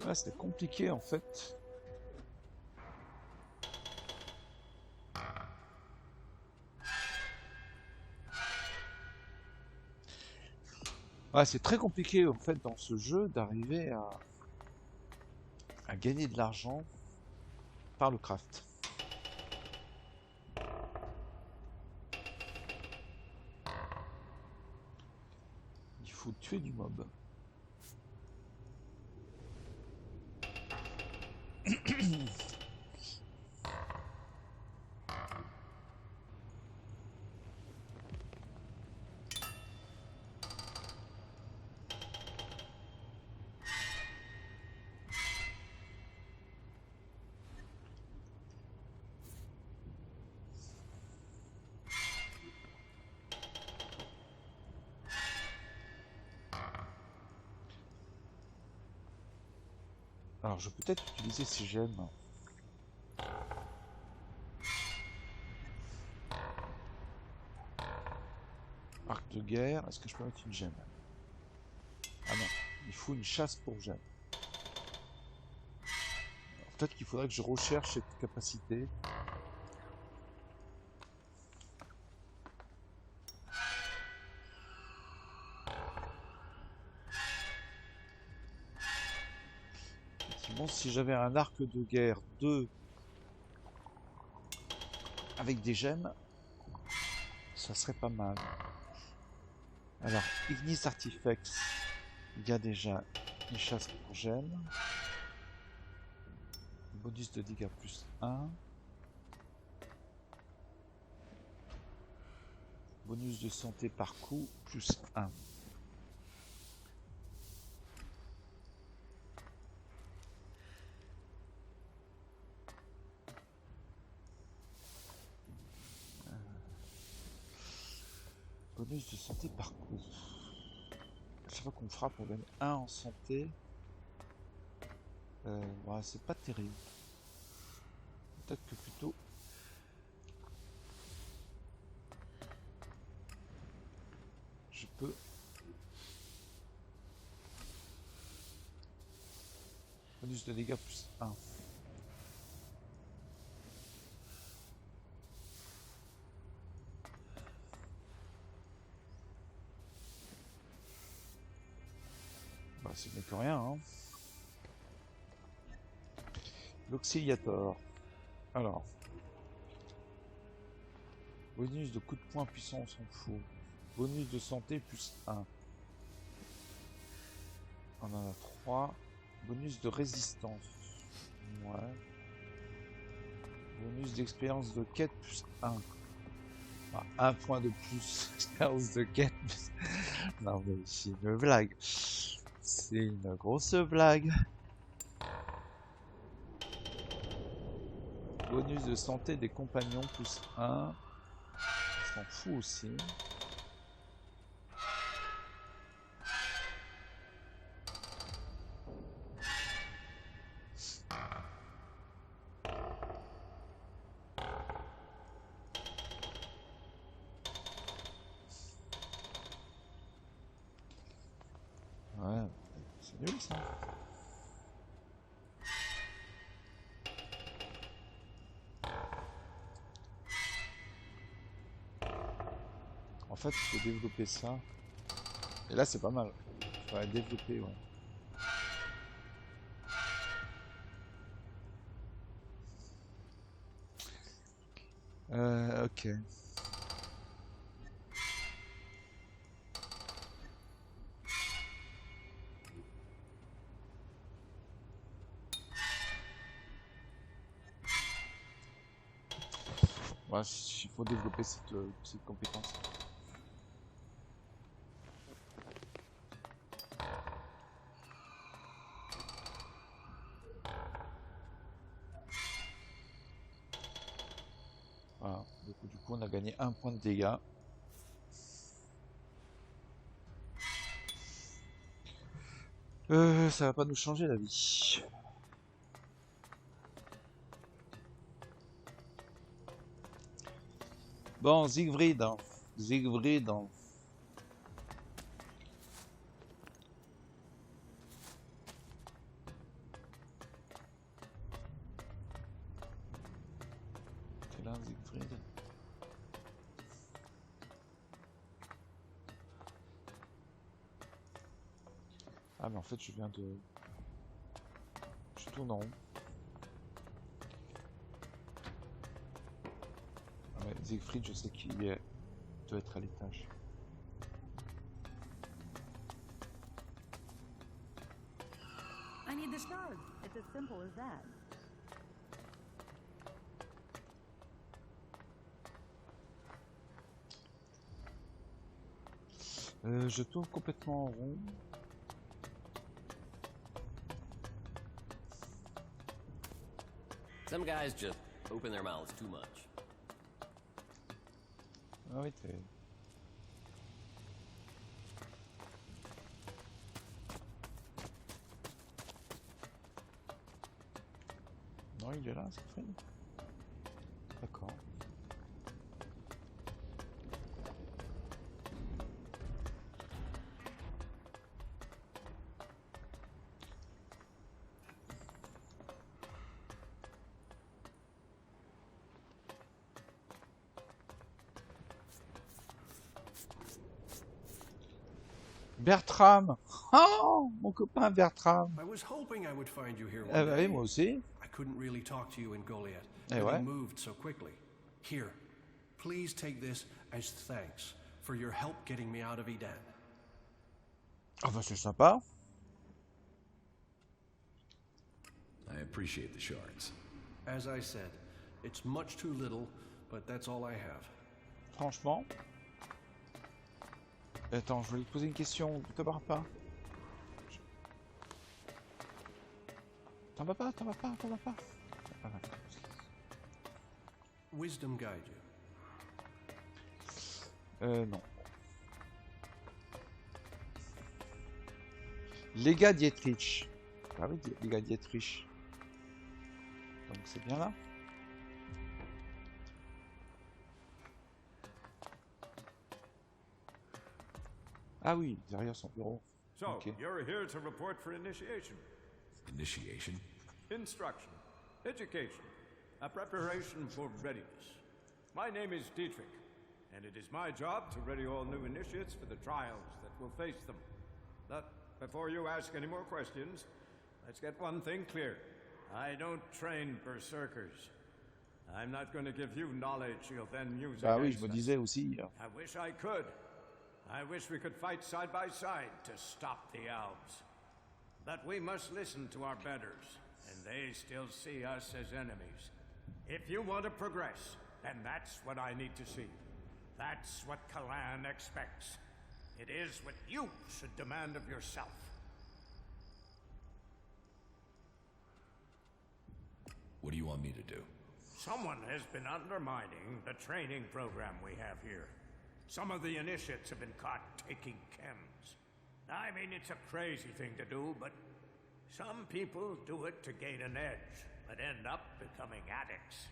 Ouais, c'était compliqué en fait. Ouais, c'est très compliqué en fait dans ce jeu d'arriver à gagner de l'argent par le craft. Il faut tuer du mob. Alors je peux peut-être utiliser ces gemmes. Arc de guerre, est-ce que je peux mettre une gemme? Ah non, il faut une chasse pour gemme. Alors, Peut-être qu'il faudrait que je recherche cette capacité. Effectivement, si j'avais un arc de guerre 2 avec des gemmes, ça serait pas mal. Alors, Ignis Artifacts, il y a déjà une chasse pour gemmes. Bonus de dégâts plus 1. Bonus de santé par coup plus 1. Bonus de santé par coup. À chaque fois qu'on frappe, on gagne 1 en santé. Ouais, c'est pas terrible. Peut-être que plutôt... je peux... Bonus de dégâts plus 1. Bah, c'est mieux que rien, hein. L'Auxiliator. Alors. Bonus de coup de poing puissant, on s'en fout. Bonus de santé plus 1. On en a 3. Bonus de résistance. Ouais. Bonus d'expérience de quête plus 1. Enfin, 1 point de plus d'expérience de quête. Non mais c'est une blague. C'est une grosse blague. Bonus de santé des compagnons plus 1. On s'en fout aussi. Ouais, c'est nul ça. En fait, il faut développer ça. Et là, c'est pas mal. Il faudrait développer, ouais. Ok. Ouais, il faut développer cette compétence. Voilà, du coup on a gagné 1 point de dégâts. Ça va pas nous changer la vie. Bon, Siegfried, hein. Siegfried, hein. T'es là, Siegfried? Ah, mais en fait, je viens de... Je tourne en rond. Ah, mais Siegfried, je sais qu'il doit être à l'étage. I need the shards. It's as simple as that. Je tourne complètement en rond. Some guys just open their mouths too much. Ah oui, t'es... Non, il est là, Siegfried. D'accord. Bertram. Oh, mon copain Bertram. I was hoping I would find you here Eh one bah day. oui, moi aussi. I couldn't really talk to you in Goliath. Eh But ouais. he moved so quickly. Here, please take this as thanks for your help getting me out of Eden. Ah bah c'est sympa. I appreciate the shards. As I said, it's much too little, but that's all I have. Franchement. Attends, je voulais te poser une question. Ne te barre pas. T'en vas pas, t'en vas pas, t'en vas pas. Ah, d'accord. Wisdom guide you. Non. Légat Dietrich. Ah oui, Légat Dietrich. Donc c'est bien là. Ah oui, derrière son bureau. So, Ok. you're here to report for initiation. Initiation? Instruction, education, a preparation for readiness. My name is Dietrich, and it is my job to ready all new initiates for the trials that will face them. But before you ask any more questions, let's get one thing clear. I don't train berserkers. I'm not going to give you knowledge you'll then use Bah oui, je against me us. disais aussi. I wish I could. I wish we could fight side by side to stop the Alps. But we must listen to our betters, and they still see us as enemies. If you want to progress, then that's what I need to see. That's what Kalan expects. It is what you should demand of yourself. What do you want me to do? Someone has been undermining the training program we have here. Some of the initiates have been caught taking chems. I mean, it's a crazy thing to do, but some people do it to gain an edge, but end up becoming addicts.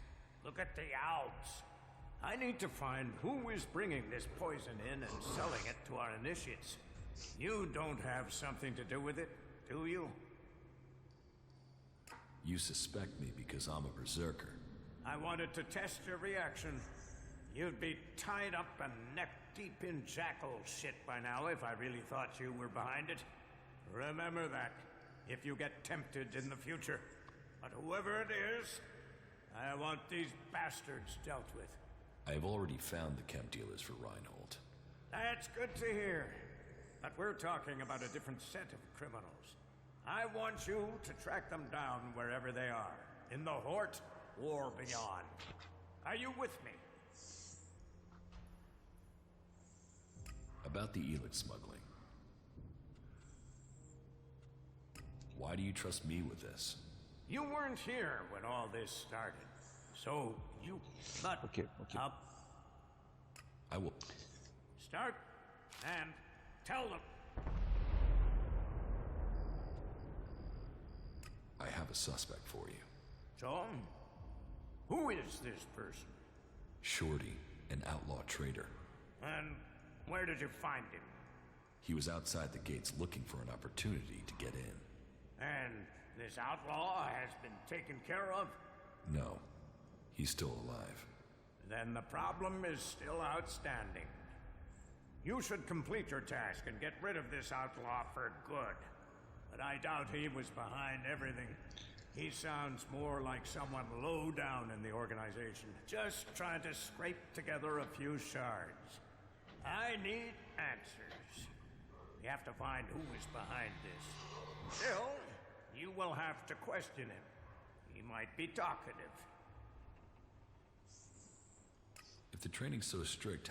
Look at the Alps. I need to find who is bringing this poison in and selling it to our initiates. You don't have something to do with it, do you? You suspect me because I'm a berserker. I wanted to test your reaction. You'd be tied up and neck-deep in jackal shit by now if I really thought you were behind it. Remember that, if you get tempted in the future. But whoever it is, I want these bastards dealt with. I have already found the chem dealers for Reinhold. That's good to hear. But we're talking about a different set of criminals. I want you to track them down wherever they are, in the Hort or beyond. Are you with me? About the Elix smuggling. Why do you trust me with this? You weren't here when all this started, so you nut up. I will. Start and tell them. I have a suspect for you. John, who is this person? Shorty, an outlaw trader. And where did you find him? He was outside the gates looking for an opportunity to get in. And this outlaw has been taken care of? No, he's still alive. Then the problem is still outstanding. You should complete your task and get rid of this outlaw for good. But I doubt he was behind everything. He sounds more like someone low down in the organization, just trying to scrape together a few shards. I need answers. We have to find who is behind this. Still, you will have to question him. He might be talkative. If the training's so strict,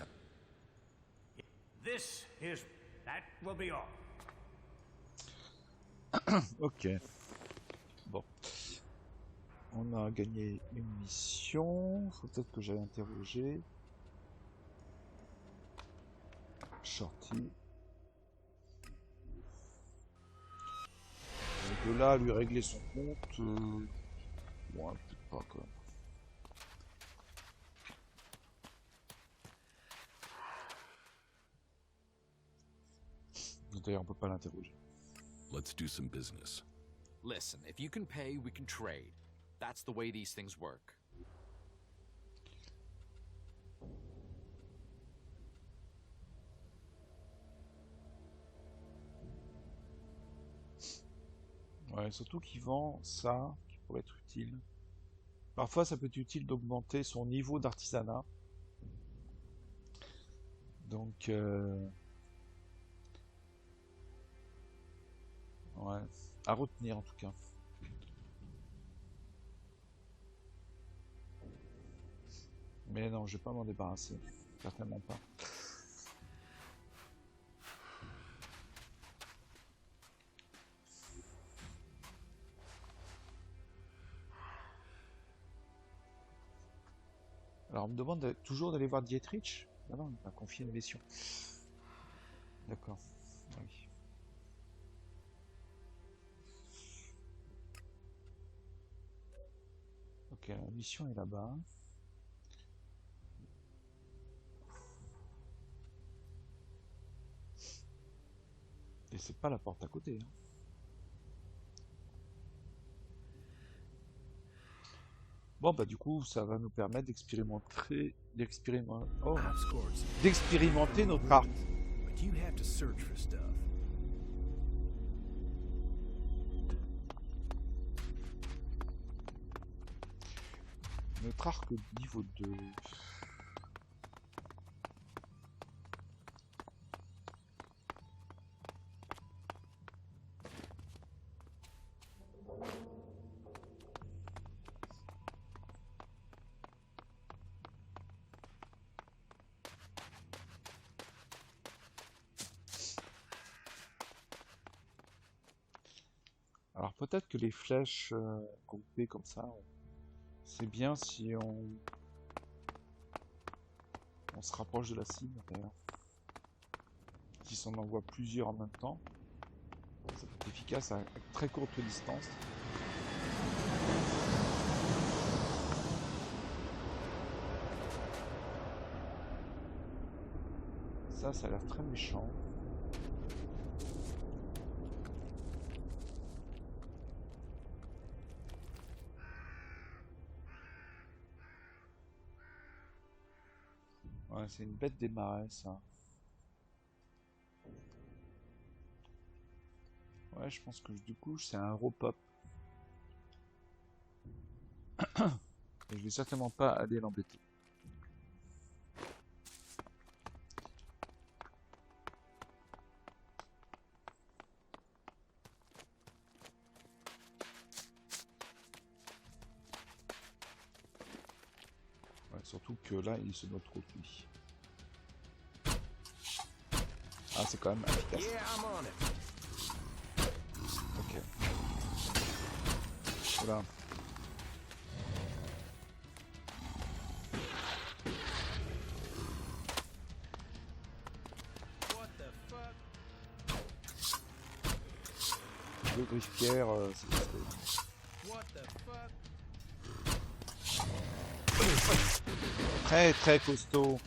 That will be all. Ok. Bon. On a gagné une mission. Faut peut-être que j'aille interroger. Shorty. De là, lui régler son compte. Bon, peut-être pas quand même. D'ailleurs, on peut pas l'interroger. let's do some business. Listen, if you can pay, we can trade. That's the way these things work. Ouais, surtout qu'il vend ça, qui pourrait être utile. Parfois, ça peut être utile d'augmenter son niveau d'artisanat. Donc, ouais, à retenir en tout cas. Mais non, je vais pas m'en débarrasser. Certainement pas. Alors, on me demande toujours d'aller voir Dietrich. Ah non, il m'a confié une mission. D'accord. Oui. Ok, la mission est là-bas. Et c'est pas la porte à côté. Hein. Bon bah du coup ça va nous permettre d'expérimenter notre arme. Notre arc niveau 2. Alors peut-être que les flèches groupées comme ça, c'est bien si on se rapproche de la cible d'ailleurs. Si on envoie plusieurs en même temps, ça peut être efficace à très courte distance. Ça a l'air très méchant. Ouais, c'est une bête des marais, ça. Ouais, je pense que du coup, c'est un Europop. Et je vais certainement pas aller l'embêter. Ouais, surtout que là, il se note trop de lui. Ah, c'est quand même efficace. Ok. Voilà. Deux griffes-pierres, c'est costaud. Très très costaud.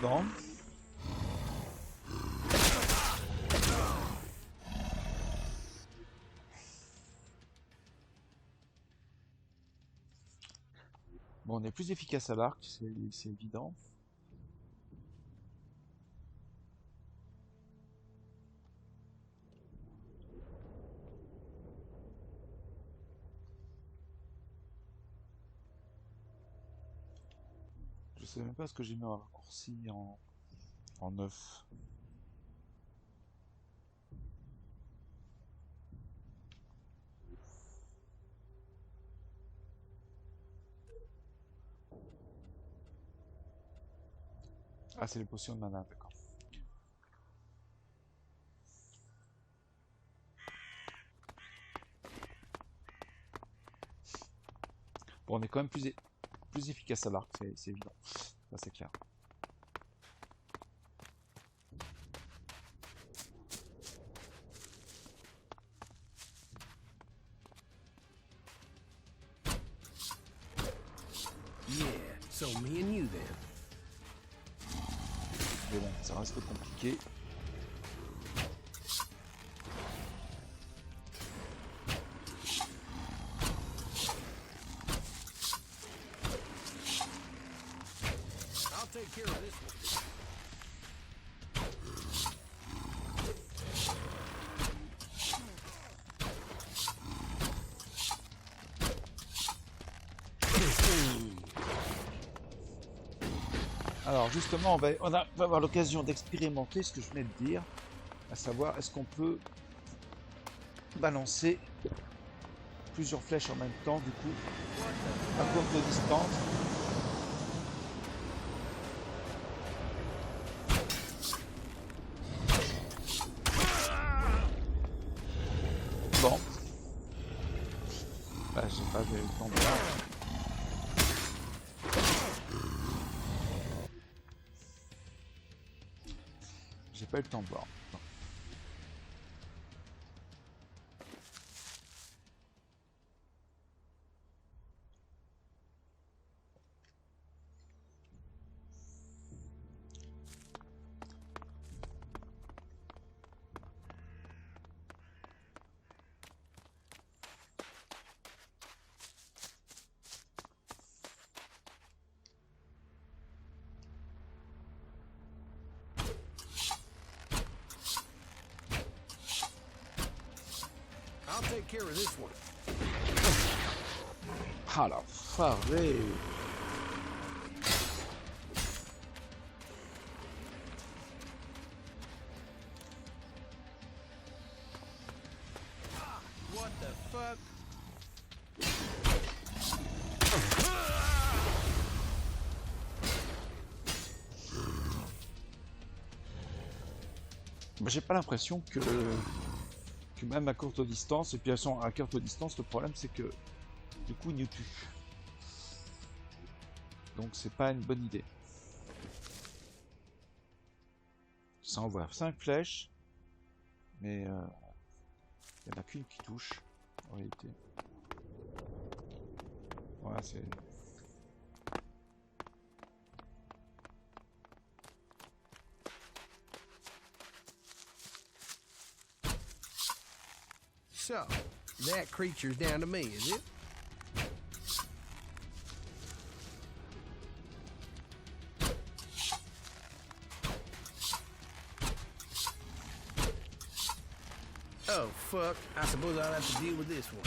Bon. Bon, on est plus efficace à l'arc, c'est évident. Je sais même pas ce que j'ai mis en raccourci en 9. Ah, c'est les potions de mana, d'accord. Bon, on est quand même plus efficace à l'arc, c'est évident. Ça, c'est clair. Yeah, so me and you then. Mais bon, ça reste compliqué. take care of this one. Alors justement, on va avoir l'occasion d'expérimenter ce que je venais de dire, à savoir est-ce qu'on peut balancer plusieurs flèches en même temps, du coup, à courte distance. Bon. Là, j'ai pas vu le temps de voir. J'ai pas eu le temps de voir. Non. I'll take care of this one. Ah la farée! What the fuck? J'ai pas l'impression que même à courte distance, et puis à courte distance, le problème c'est que du coup il nous tue. Donc c'est pas une bonne idée. Ça envoie 5 flèches, mais il n'y en a qu'une qui touche en réalité. Voilà, c'est... So, that creature's down to me, is it? Oh, fuck. I suppose I'll have to deal with this one.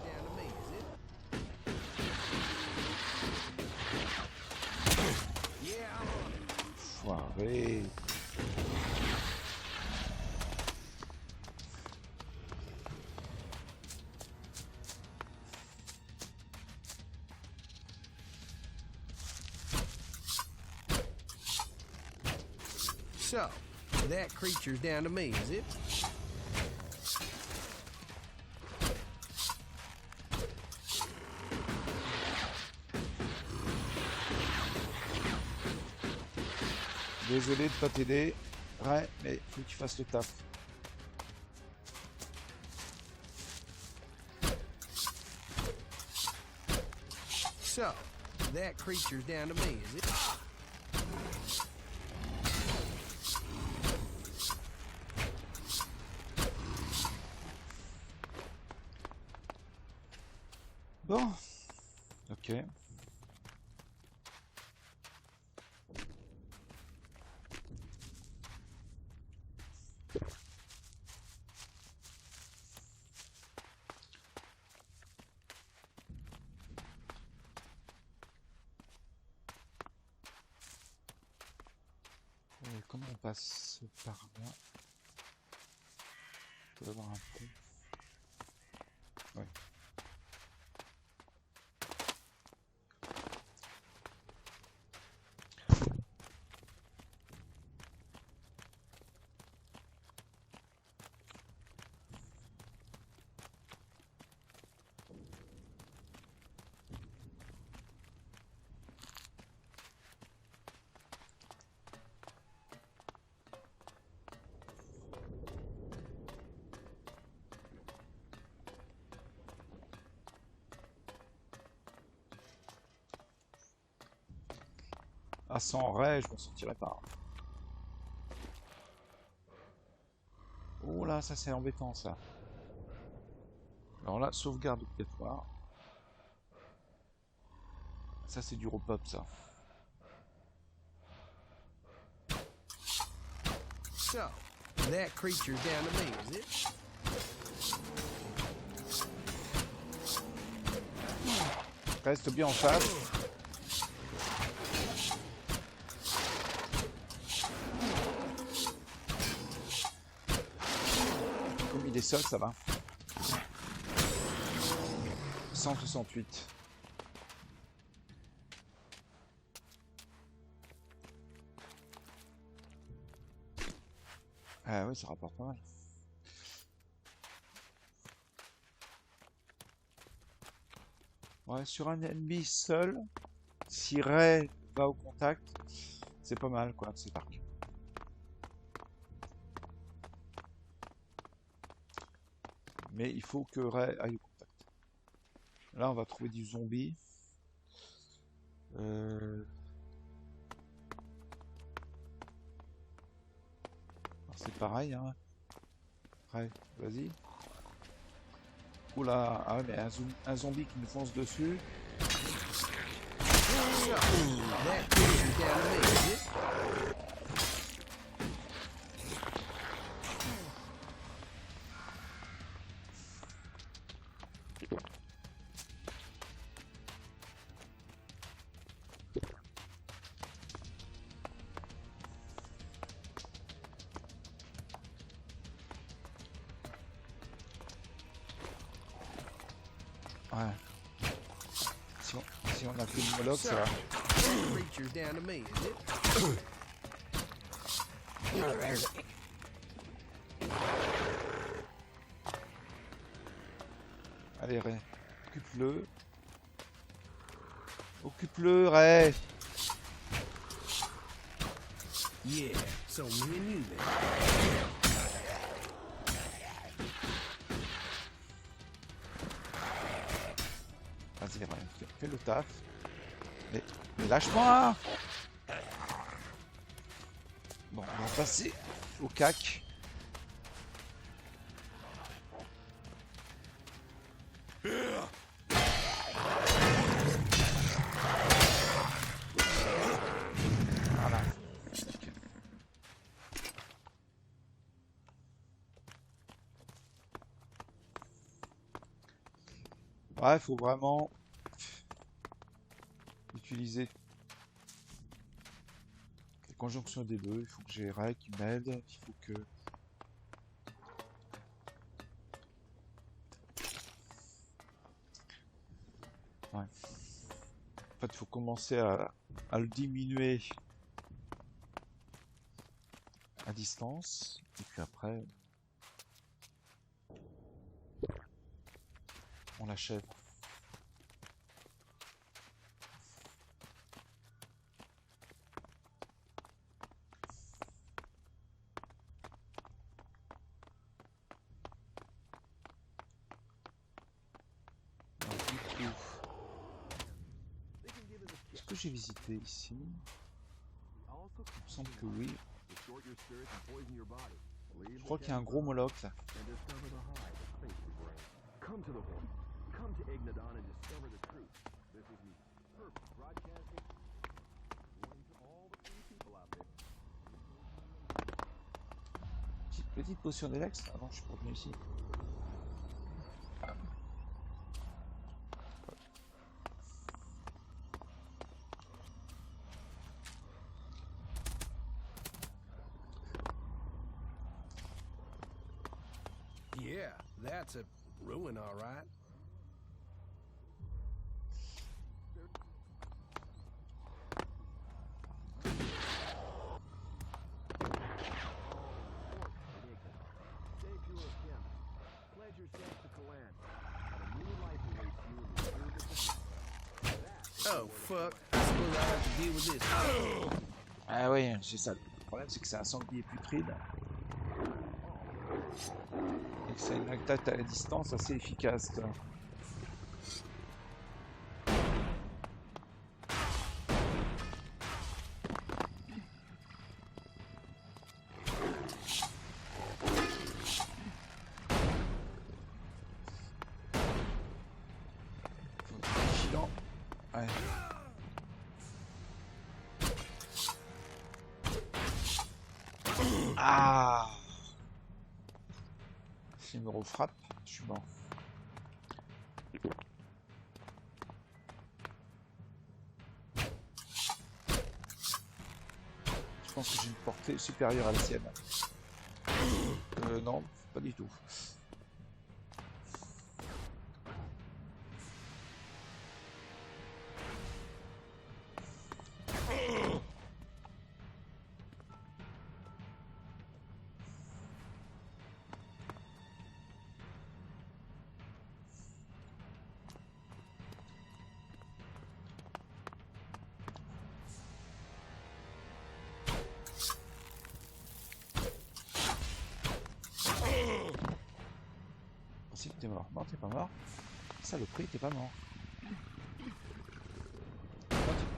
Down to me, is it? Yeah, I'm on it. Foiré. So, that creature's down to me, is it? Désolé de pas t'aider, ouais, mais faut que tu fasses le taf. So, that creature's down to me, is it? Bon, ok. Comment on passe par là? Il doit y avoir un pont. Ouais. Ah, sans raie, je m'en sortirai pas. Oh là, ça c'est embêtant ça. Alors là, sauvegarde obligatoire. Ça, c'est du repop, ça. So, that creature's down to me, is it? Reste bien en face. Comme il est seul, ça va. 168. Ah oui, ça rapporte pas mal. Ouais, sur un ennemi seul, si Ray va au contact, c'est pas mal quoi, c'est arc. Mais il faut que Ray aille au contact. Là, on va trouver du zombie. C'est pareil, hein. Ray, vas-y. Oula, ah ouais, mais un zombie qui nous fonce dessus. Ouais. Si on a fait une moloch, ça va. Allez, Ray. Occupe-le. Occupe-le, Ray. Yeah, so me and you then. Vas-y, Ray, fais le taf. Mais lâche-moi! Bon, on va passer au cac. Voilà. Ouais, faut vraiment utiliser la conjonction des deux. Il faut que j'ai Ray qui m'aide. Il faut que... Ouais. En fait, il faut commencer à le diminuer à distance. Et puis après, on l'achève. Est-ce que j'ai visité ici? Il me semble que oui. Je crois qu'il y a un gros moloch là. Petite potion d'Elex? Ah non, je suis pas venu ici. Yeah, that's a ruin, all right. Oh fuck, I suppose I have to deal with this. Ah oui, c'est ça. Le problème, c'est que c'est un sanglier putride. Et que c'est une attaque à la distance assez efficace. Toi. Faut être vigilant. Ouais. S'il me refrappe, je suis mort. Je pense que j'ai une portée supérieure à la sienne. Non, pas du tout. Si t'es mort. Non, t'es pas mort. Saloperie, t'es pas mort.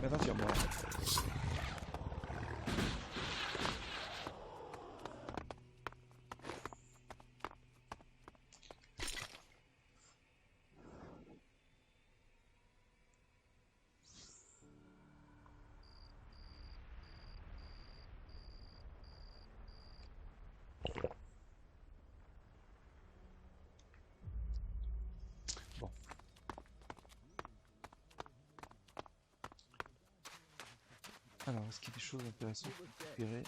Maintenant, tu vas mourir. Alors, est-ce qu'il y a des choses intéressantes à récupérer?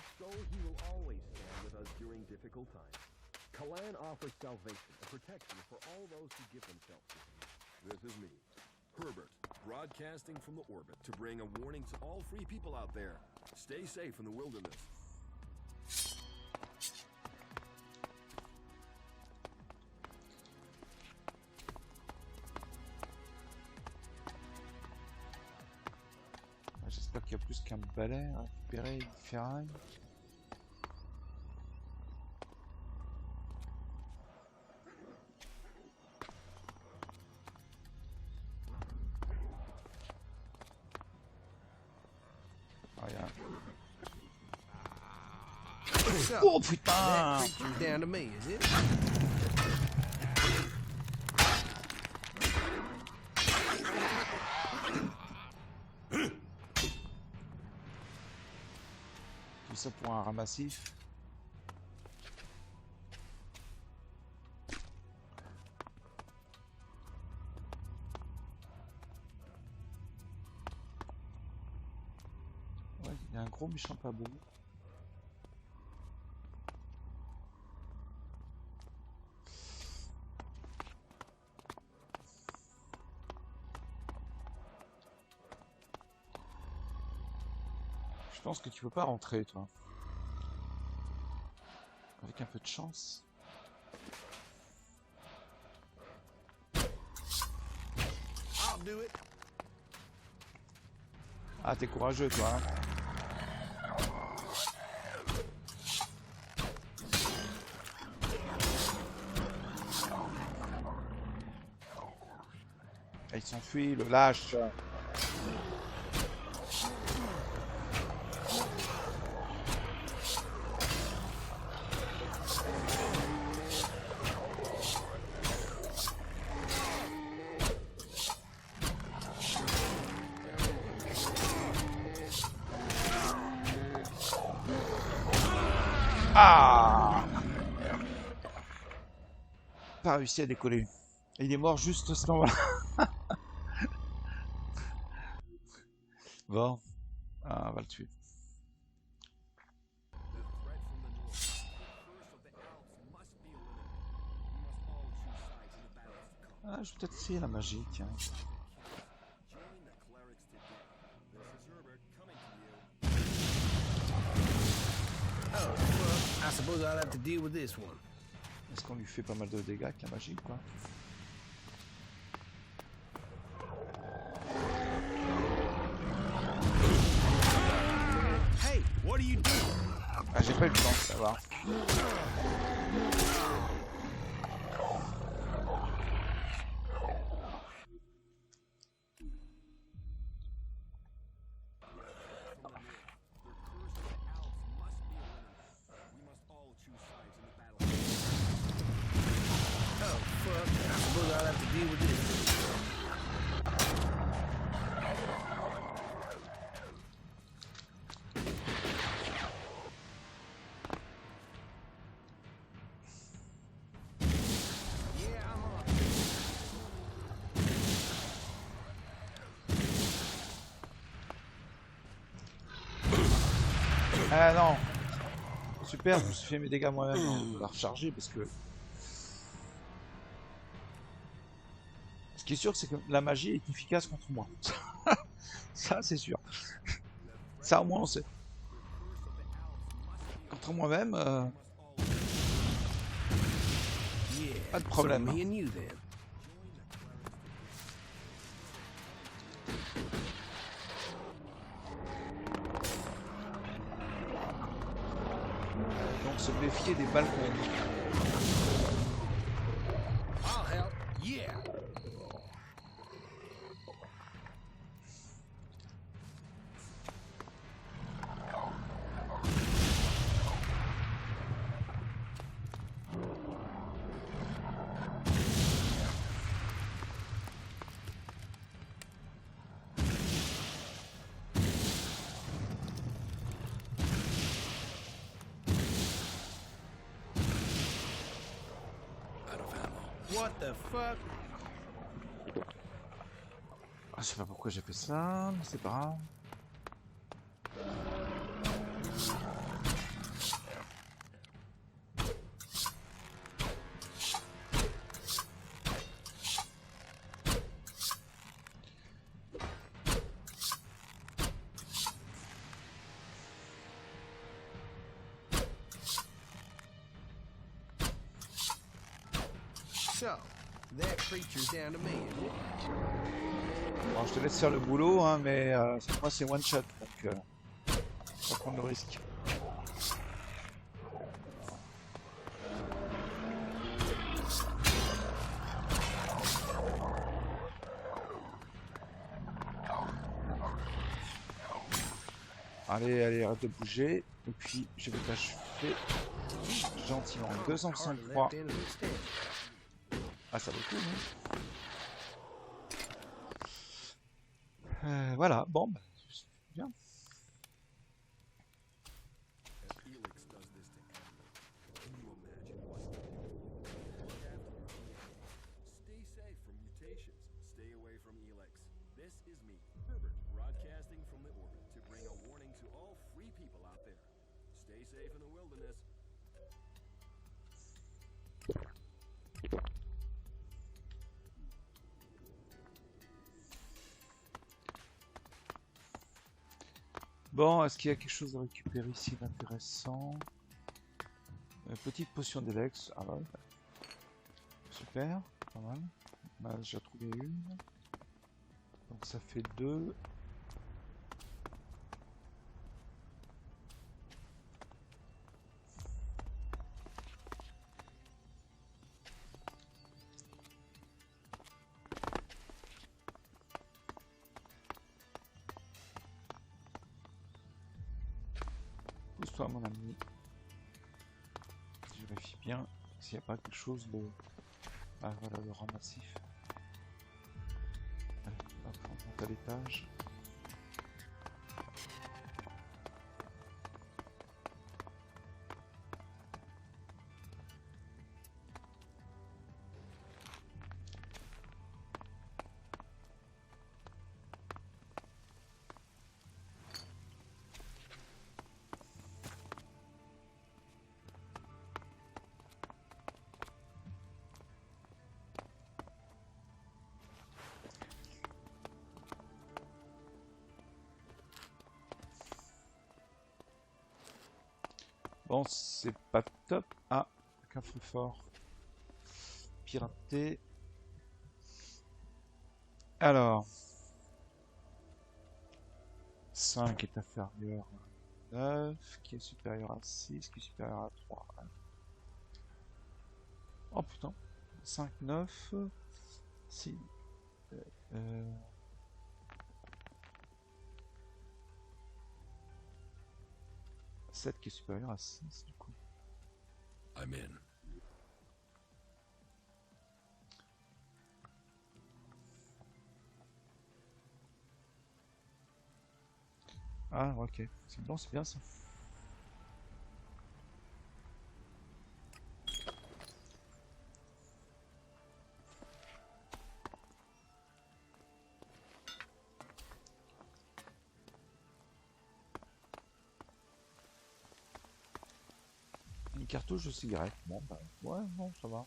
Kalan offers salvation and protection for all those who give themselves to him. This is me, Herbert, broadcasting from the orbit to bring a warning to all free people out there. Stay safe in the wilderness. J'espère qu'il y a plus qu'un balai à récupérer, une ferraille. Oh putain! Down to me, is it? Tout ça pour un ramassif. Ouais, il y a un gros méchant pas beau. Je pense que tu peux pas rentrer, toi. Avec un peu de chance. Ah, t'es courageux, toi. Hein. Ah, il s'enfuit, le lâche. Ah! Pas réussi à décoller. Il est mort juste à ce moment-là. Bon, on va le tuer. Ah, je vais peut-être essayer la magie, tiens. I suppose I'll have to deal with this one. Est-ce qu'on lui fait pas mal de dégâts avec la magie, quoi? Hey, what are you doing? Ah, j'ai pas eu le temps de savoir. Ah non. Super, je me suis fait mes dégâts moi-même. On va la recharger parce que... Ce qui est sûr, c'est que la magie est efficace contre moi. Ça, c'est sûr. Ça, au moins, on sait. Contre moi-même, pas de problème. So me and you then. Donc, se méfier des balcons. I'll help. Yeah. What the fuck? Je sais pas pourquoi j'ai fait ça, mais c'est pas grave. So, that creature's down to me, isn't it? Bon, je te laisse faire le boulot, hein, mais cette fois c'est one shot, donc on va prendre le risque. Allez, allez, arrête de bouger, et puis je vais t'achever gentiment. 263. Ah, ça vaut le coup, non? Voilà, bon, bah, bien. Stay safe from mutations. Stay away from Elex. This is me, Herbert, broadcasting from the orbit to bring a warning to all free people out there. Stay safe in the wilderness. Bon, est-ce qu'il y a quelque chose à récupérer ici d'intéressant? Petite potion d'Elex. Ah ouais. Super, pas mal. On a déjà trouvé une. Donc ça fait 2. Pousse-toi mon ami. Je vérifie bien s'il n'y a pas quelque chose de... Ah voilà le rang massif. Allez, hop, on monte à l'étage. Bon, c'est pas top. Ah, coffre-fort. Piraté. Alors. 5 est inférieur à 9, qui est supérieur à 6, qui est supérieur à 3. Oh putain. 5, 9. 6. 7 qui est supérieur à 6 du coup. I'm in. Ah ok, c'est bon, c'est bien ça. cartouche de cigarette. Bon, bah, ouais, non, ça va.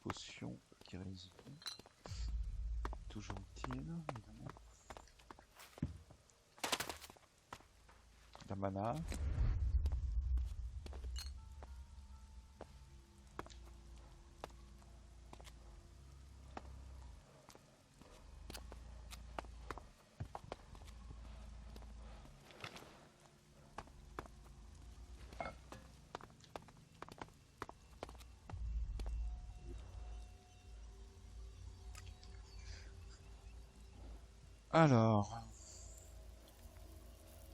Potion qui résiste. Toujours utile, évidemment. La mana. Alors,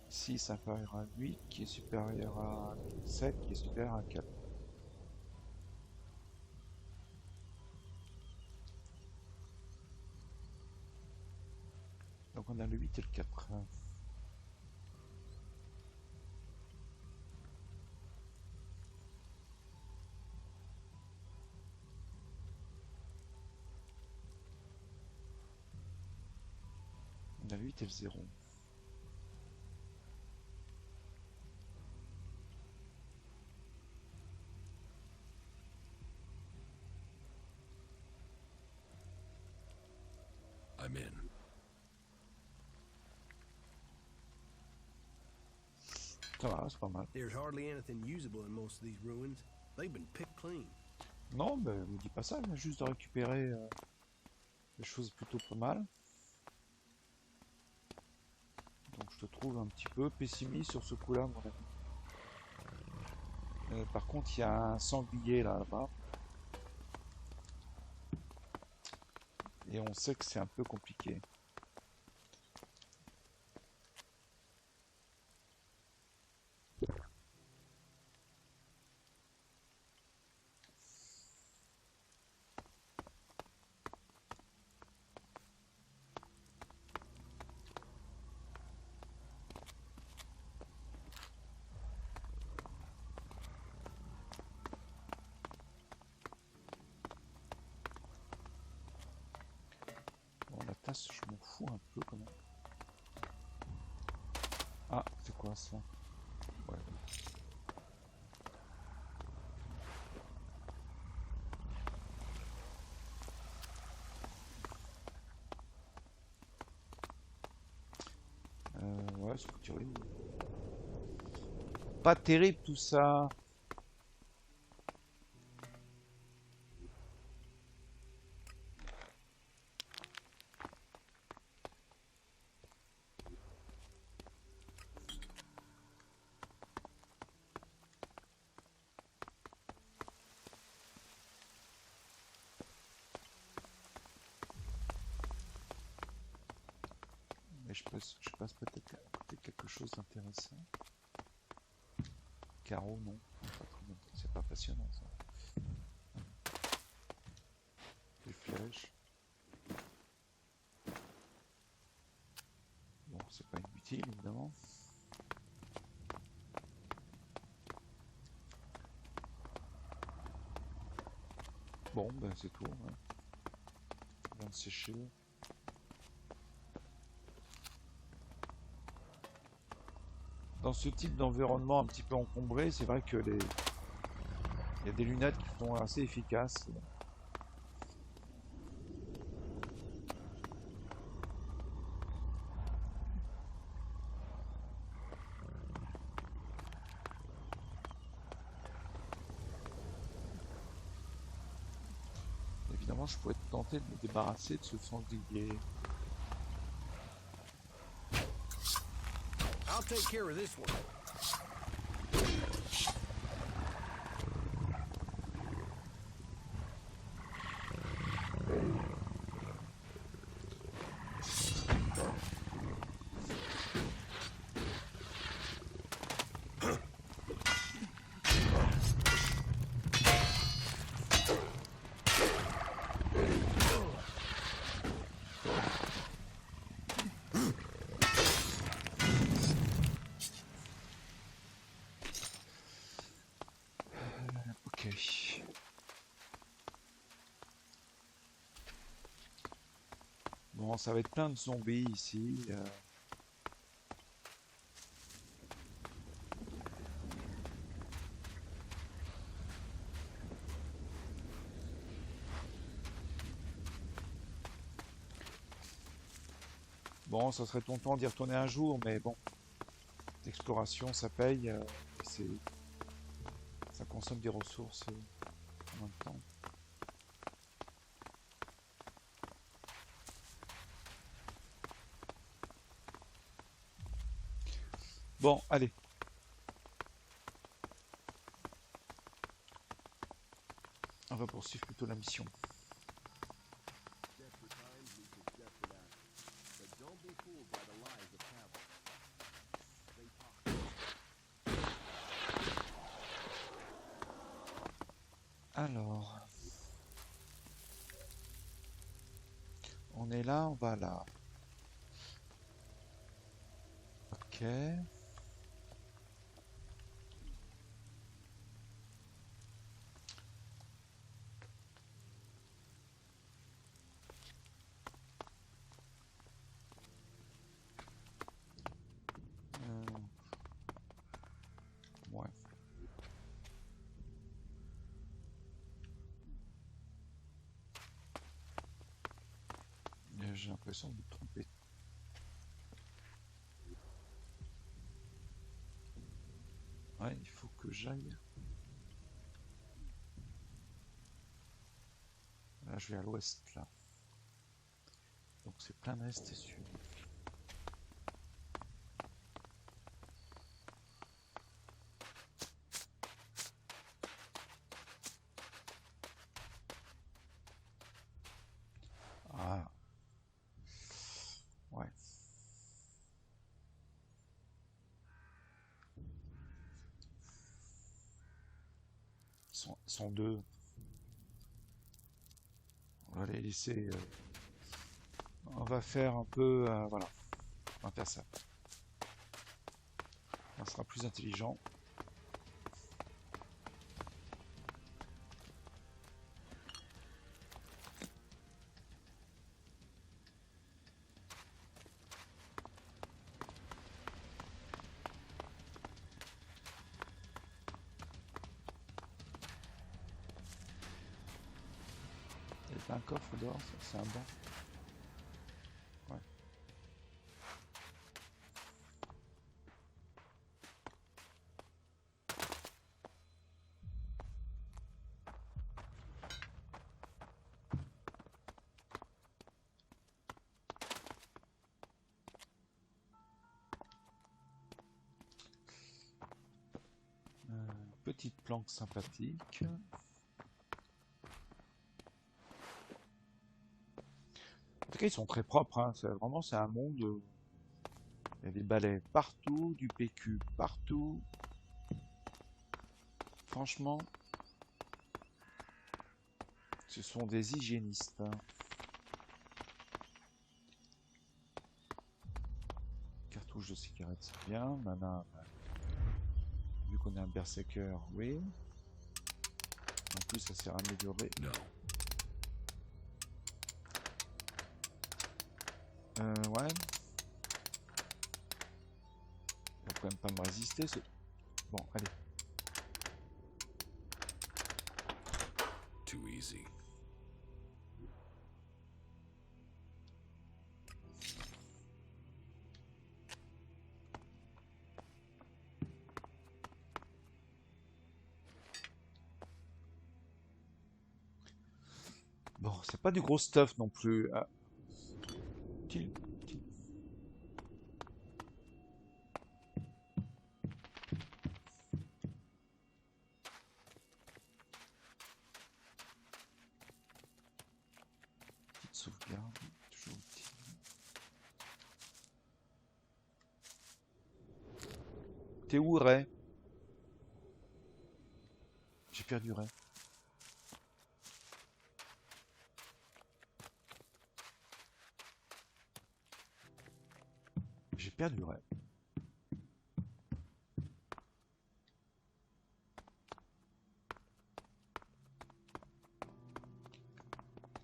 6 inférieur à 8, qui est supérieur à 7, qui est supérieur à 4. Donc on a le 8 et le 4. On a le 8 et le 0. I'm in. Ça va, c'est pas mal. There's hardly anything usable in most of these ruins. They've been picked clean. Non, mais me dis pas ça, il vient juste de récupérer des choses plutôt pas mal. Donc je te trouve un petit peu pessimiste sur ce coup-là, mon ami. Par contre, il y a un sanglier là-bas. Et on sait que c'est un peu compliqué. Je m'en fous un peu quand même. Ah, c'est quoi ça? Ouais. Ouais, c'est terrible. Pas terrible tout ça. Je passe peut-être à côté de quelque chose d'intéressant. Carreau, non. C'est pas passionnant ça. Des flèches. Bon, c'est pas inutile évidemment. Bon, ben c'est tout. Ouais. On vient de sécher. Dans ce type d'environnement un petit peu encombré, c'est vrai que il y a des lunettes qui sont assez efficaces. Évidemment, je pourrais tenter de me débarrasser de ce sanglier. I'll take care of this one. Bon, ça va être plein de zombies ici. Bon, ça serait tentant d'y retourner un jour, mais bon, l'exploration, ça paye. Ça consomme des ressources en même temps. Bon, allez. On va poursuivre plutôt la mission. Desperate times lead to desperate actions. But don't be fooled by the lies of Pavel. They talk. Alors, on est là, on va là. Ok. Ouais. J'ai l'impression de me tromper. Ouais, il faut que j'aille. Là, je vais à l'ouest, là. Donc c'est plein est et sud. Ah. Ouais. Ils sont deux. On va les laisser. On va faire un peu. Voilà. On va faire ça. On sera plus intelligent. Il y a un coffre dehors, c'est un banc. Ouais. Petite planque sympathique. En tout cas, ils sont très propres. Hein. Vraiment, c'est un monde. Il y a des balais partout, du PQ partout. Franchement, ce sont des hygiénistes. Hein. Cartouche de cigarette, c'est bien. Nana, vu qu'on est un berserker, oui. En plus, ça sert à améliorer. No. Ouais. Il va quand même pas me résister. Bon, allez. Too easy. Bon, c'est pas du gros stuff non plus. Ah. Petite sauvegarde, toujours utile. T'es où, Ray? J'ai perdu Ray. J'ai perdu Ray.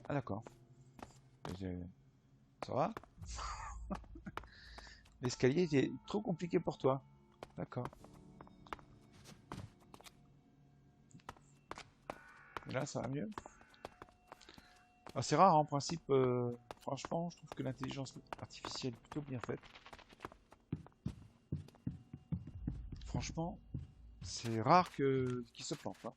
Ah d'accord. Ça va? L'escalier était trop compliqué pour toi. D'accord. Et là, ça va mieux? Ah, c'est rare, en principe. Franchement, je trouve que l'intelligence artificielle est plutôt bien faite. Franchement, c'est rare qu'il se plante, hein.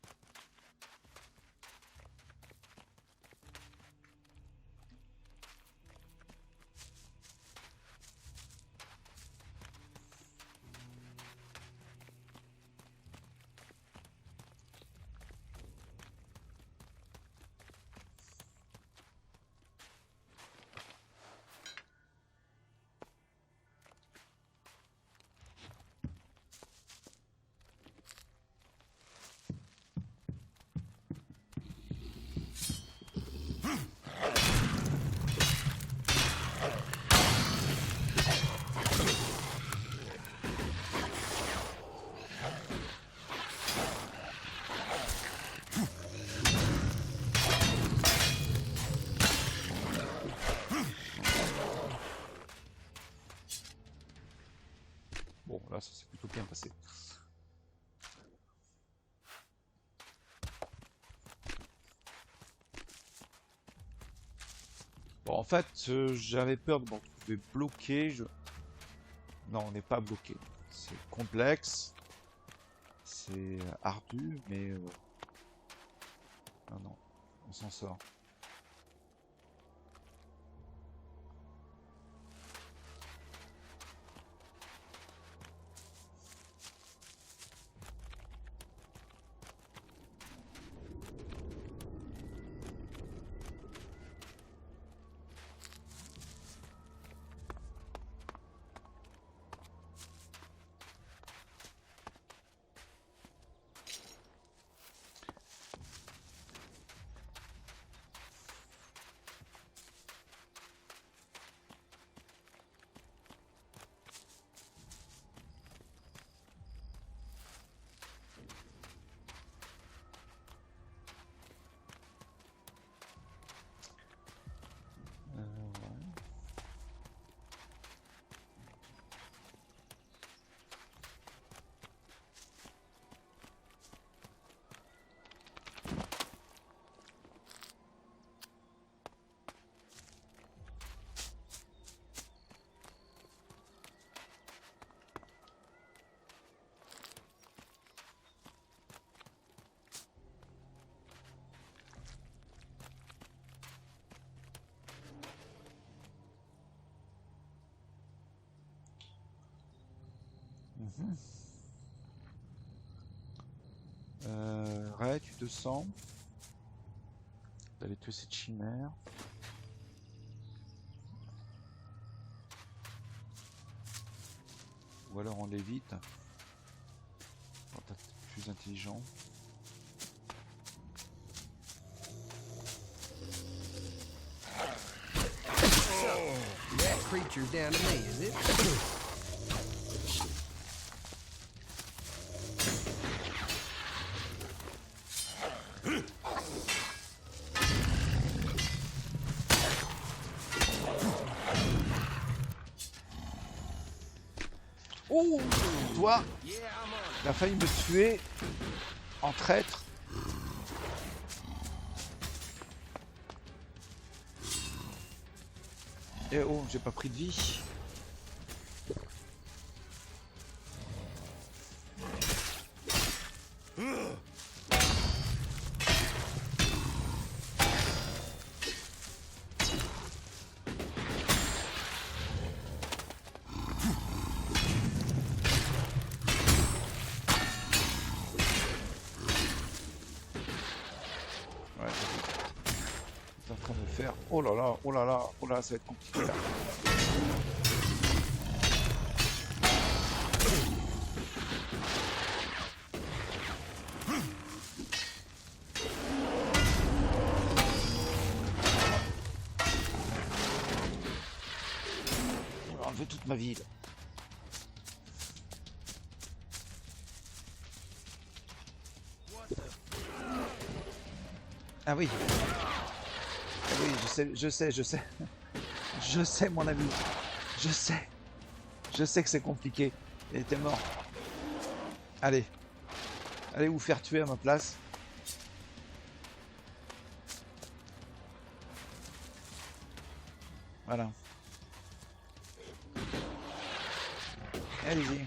Bon, là, ça s'est plutôt bien passé. Bon, en fait, j'avais peur de me retrouver bloqué. Non, on n'est pas bloqué. C'est complexe. C'est ardu, mais... Non, non, on s'en sort. Ray, tu te sens d'aller tuer cette chimère. Ou alors on l'évite. On va être plus intelligent. So, that creature's down to me, is it? Oh, toi, il a failli me tuer en traître. Et oh, j'ai pas pris de vie. Oh là là, oh là là, oh là, ça va être compliqué là. On va enlever toute ma vie là. Ah oui. Oui, je sais. Je sais, mon ami. Je sais. Je sais que c'est compliqué. Il était mort. Allez. Allez vous faire tuer à ma place. Voilà. Allez-y.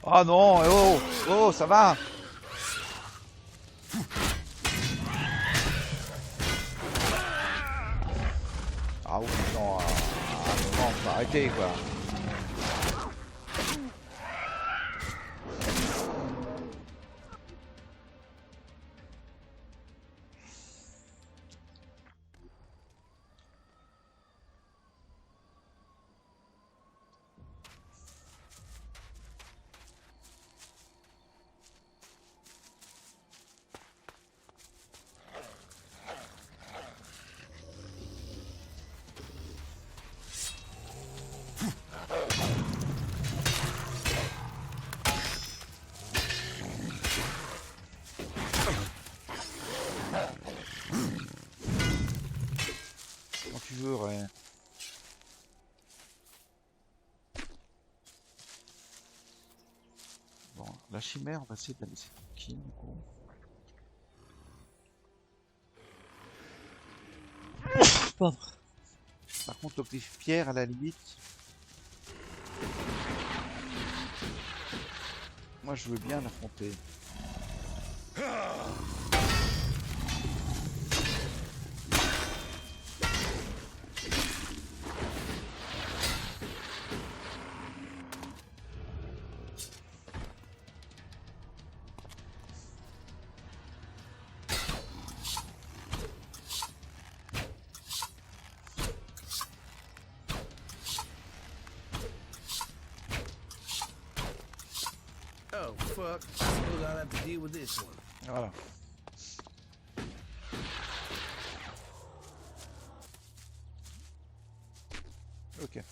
Oh non, oh, oh, ça va. Ah oui, non, à un moment, faut arrêter, quoi. Quand tu veux, ouais. Bon, la chimère, on va essayer de la laisser tranquille, du coup. Pardon. Par contre, le cliff-pierre, à la limite... Moi, je veux bien l'affronter. Oh, fuck. Suppose I'll have to deal with this one. Voilà. Ok.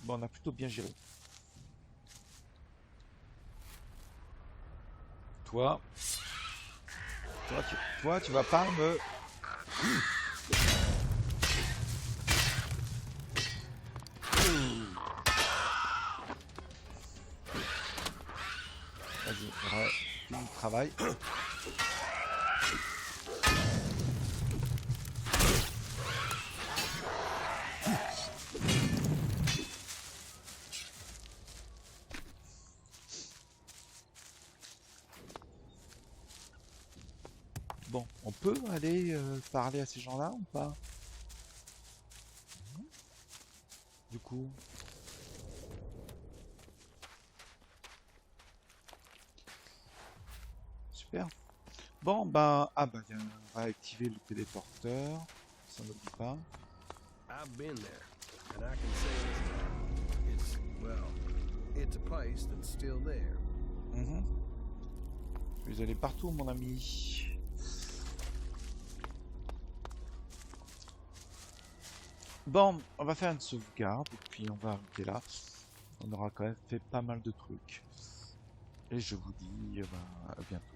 Bon, on a plutôt bien géré. Toi, tu vas pas me... Vas-y, ouais, finis le travail. Bon, on peut aller parler à ces gens-là ou pas? Du coup... Super. Bon, ben... Ah ben, on va activer le téléporteur. Ça n'oublie pas. I've been there, and I can say it's, well, it's a place that's still there. Je vais aller partout, mon ami. Bon, on va faire une sauvegarde, et puis on va arrêter là. On aura quand même fait pas mal de trucs. Et je vous dis à bientôt.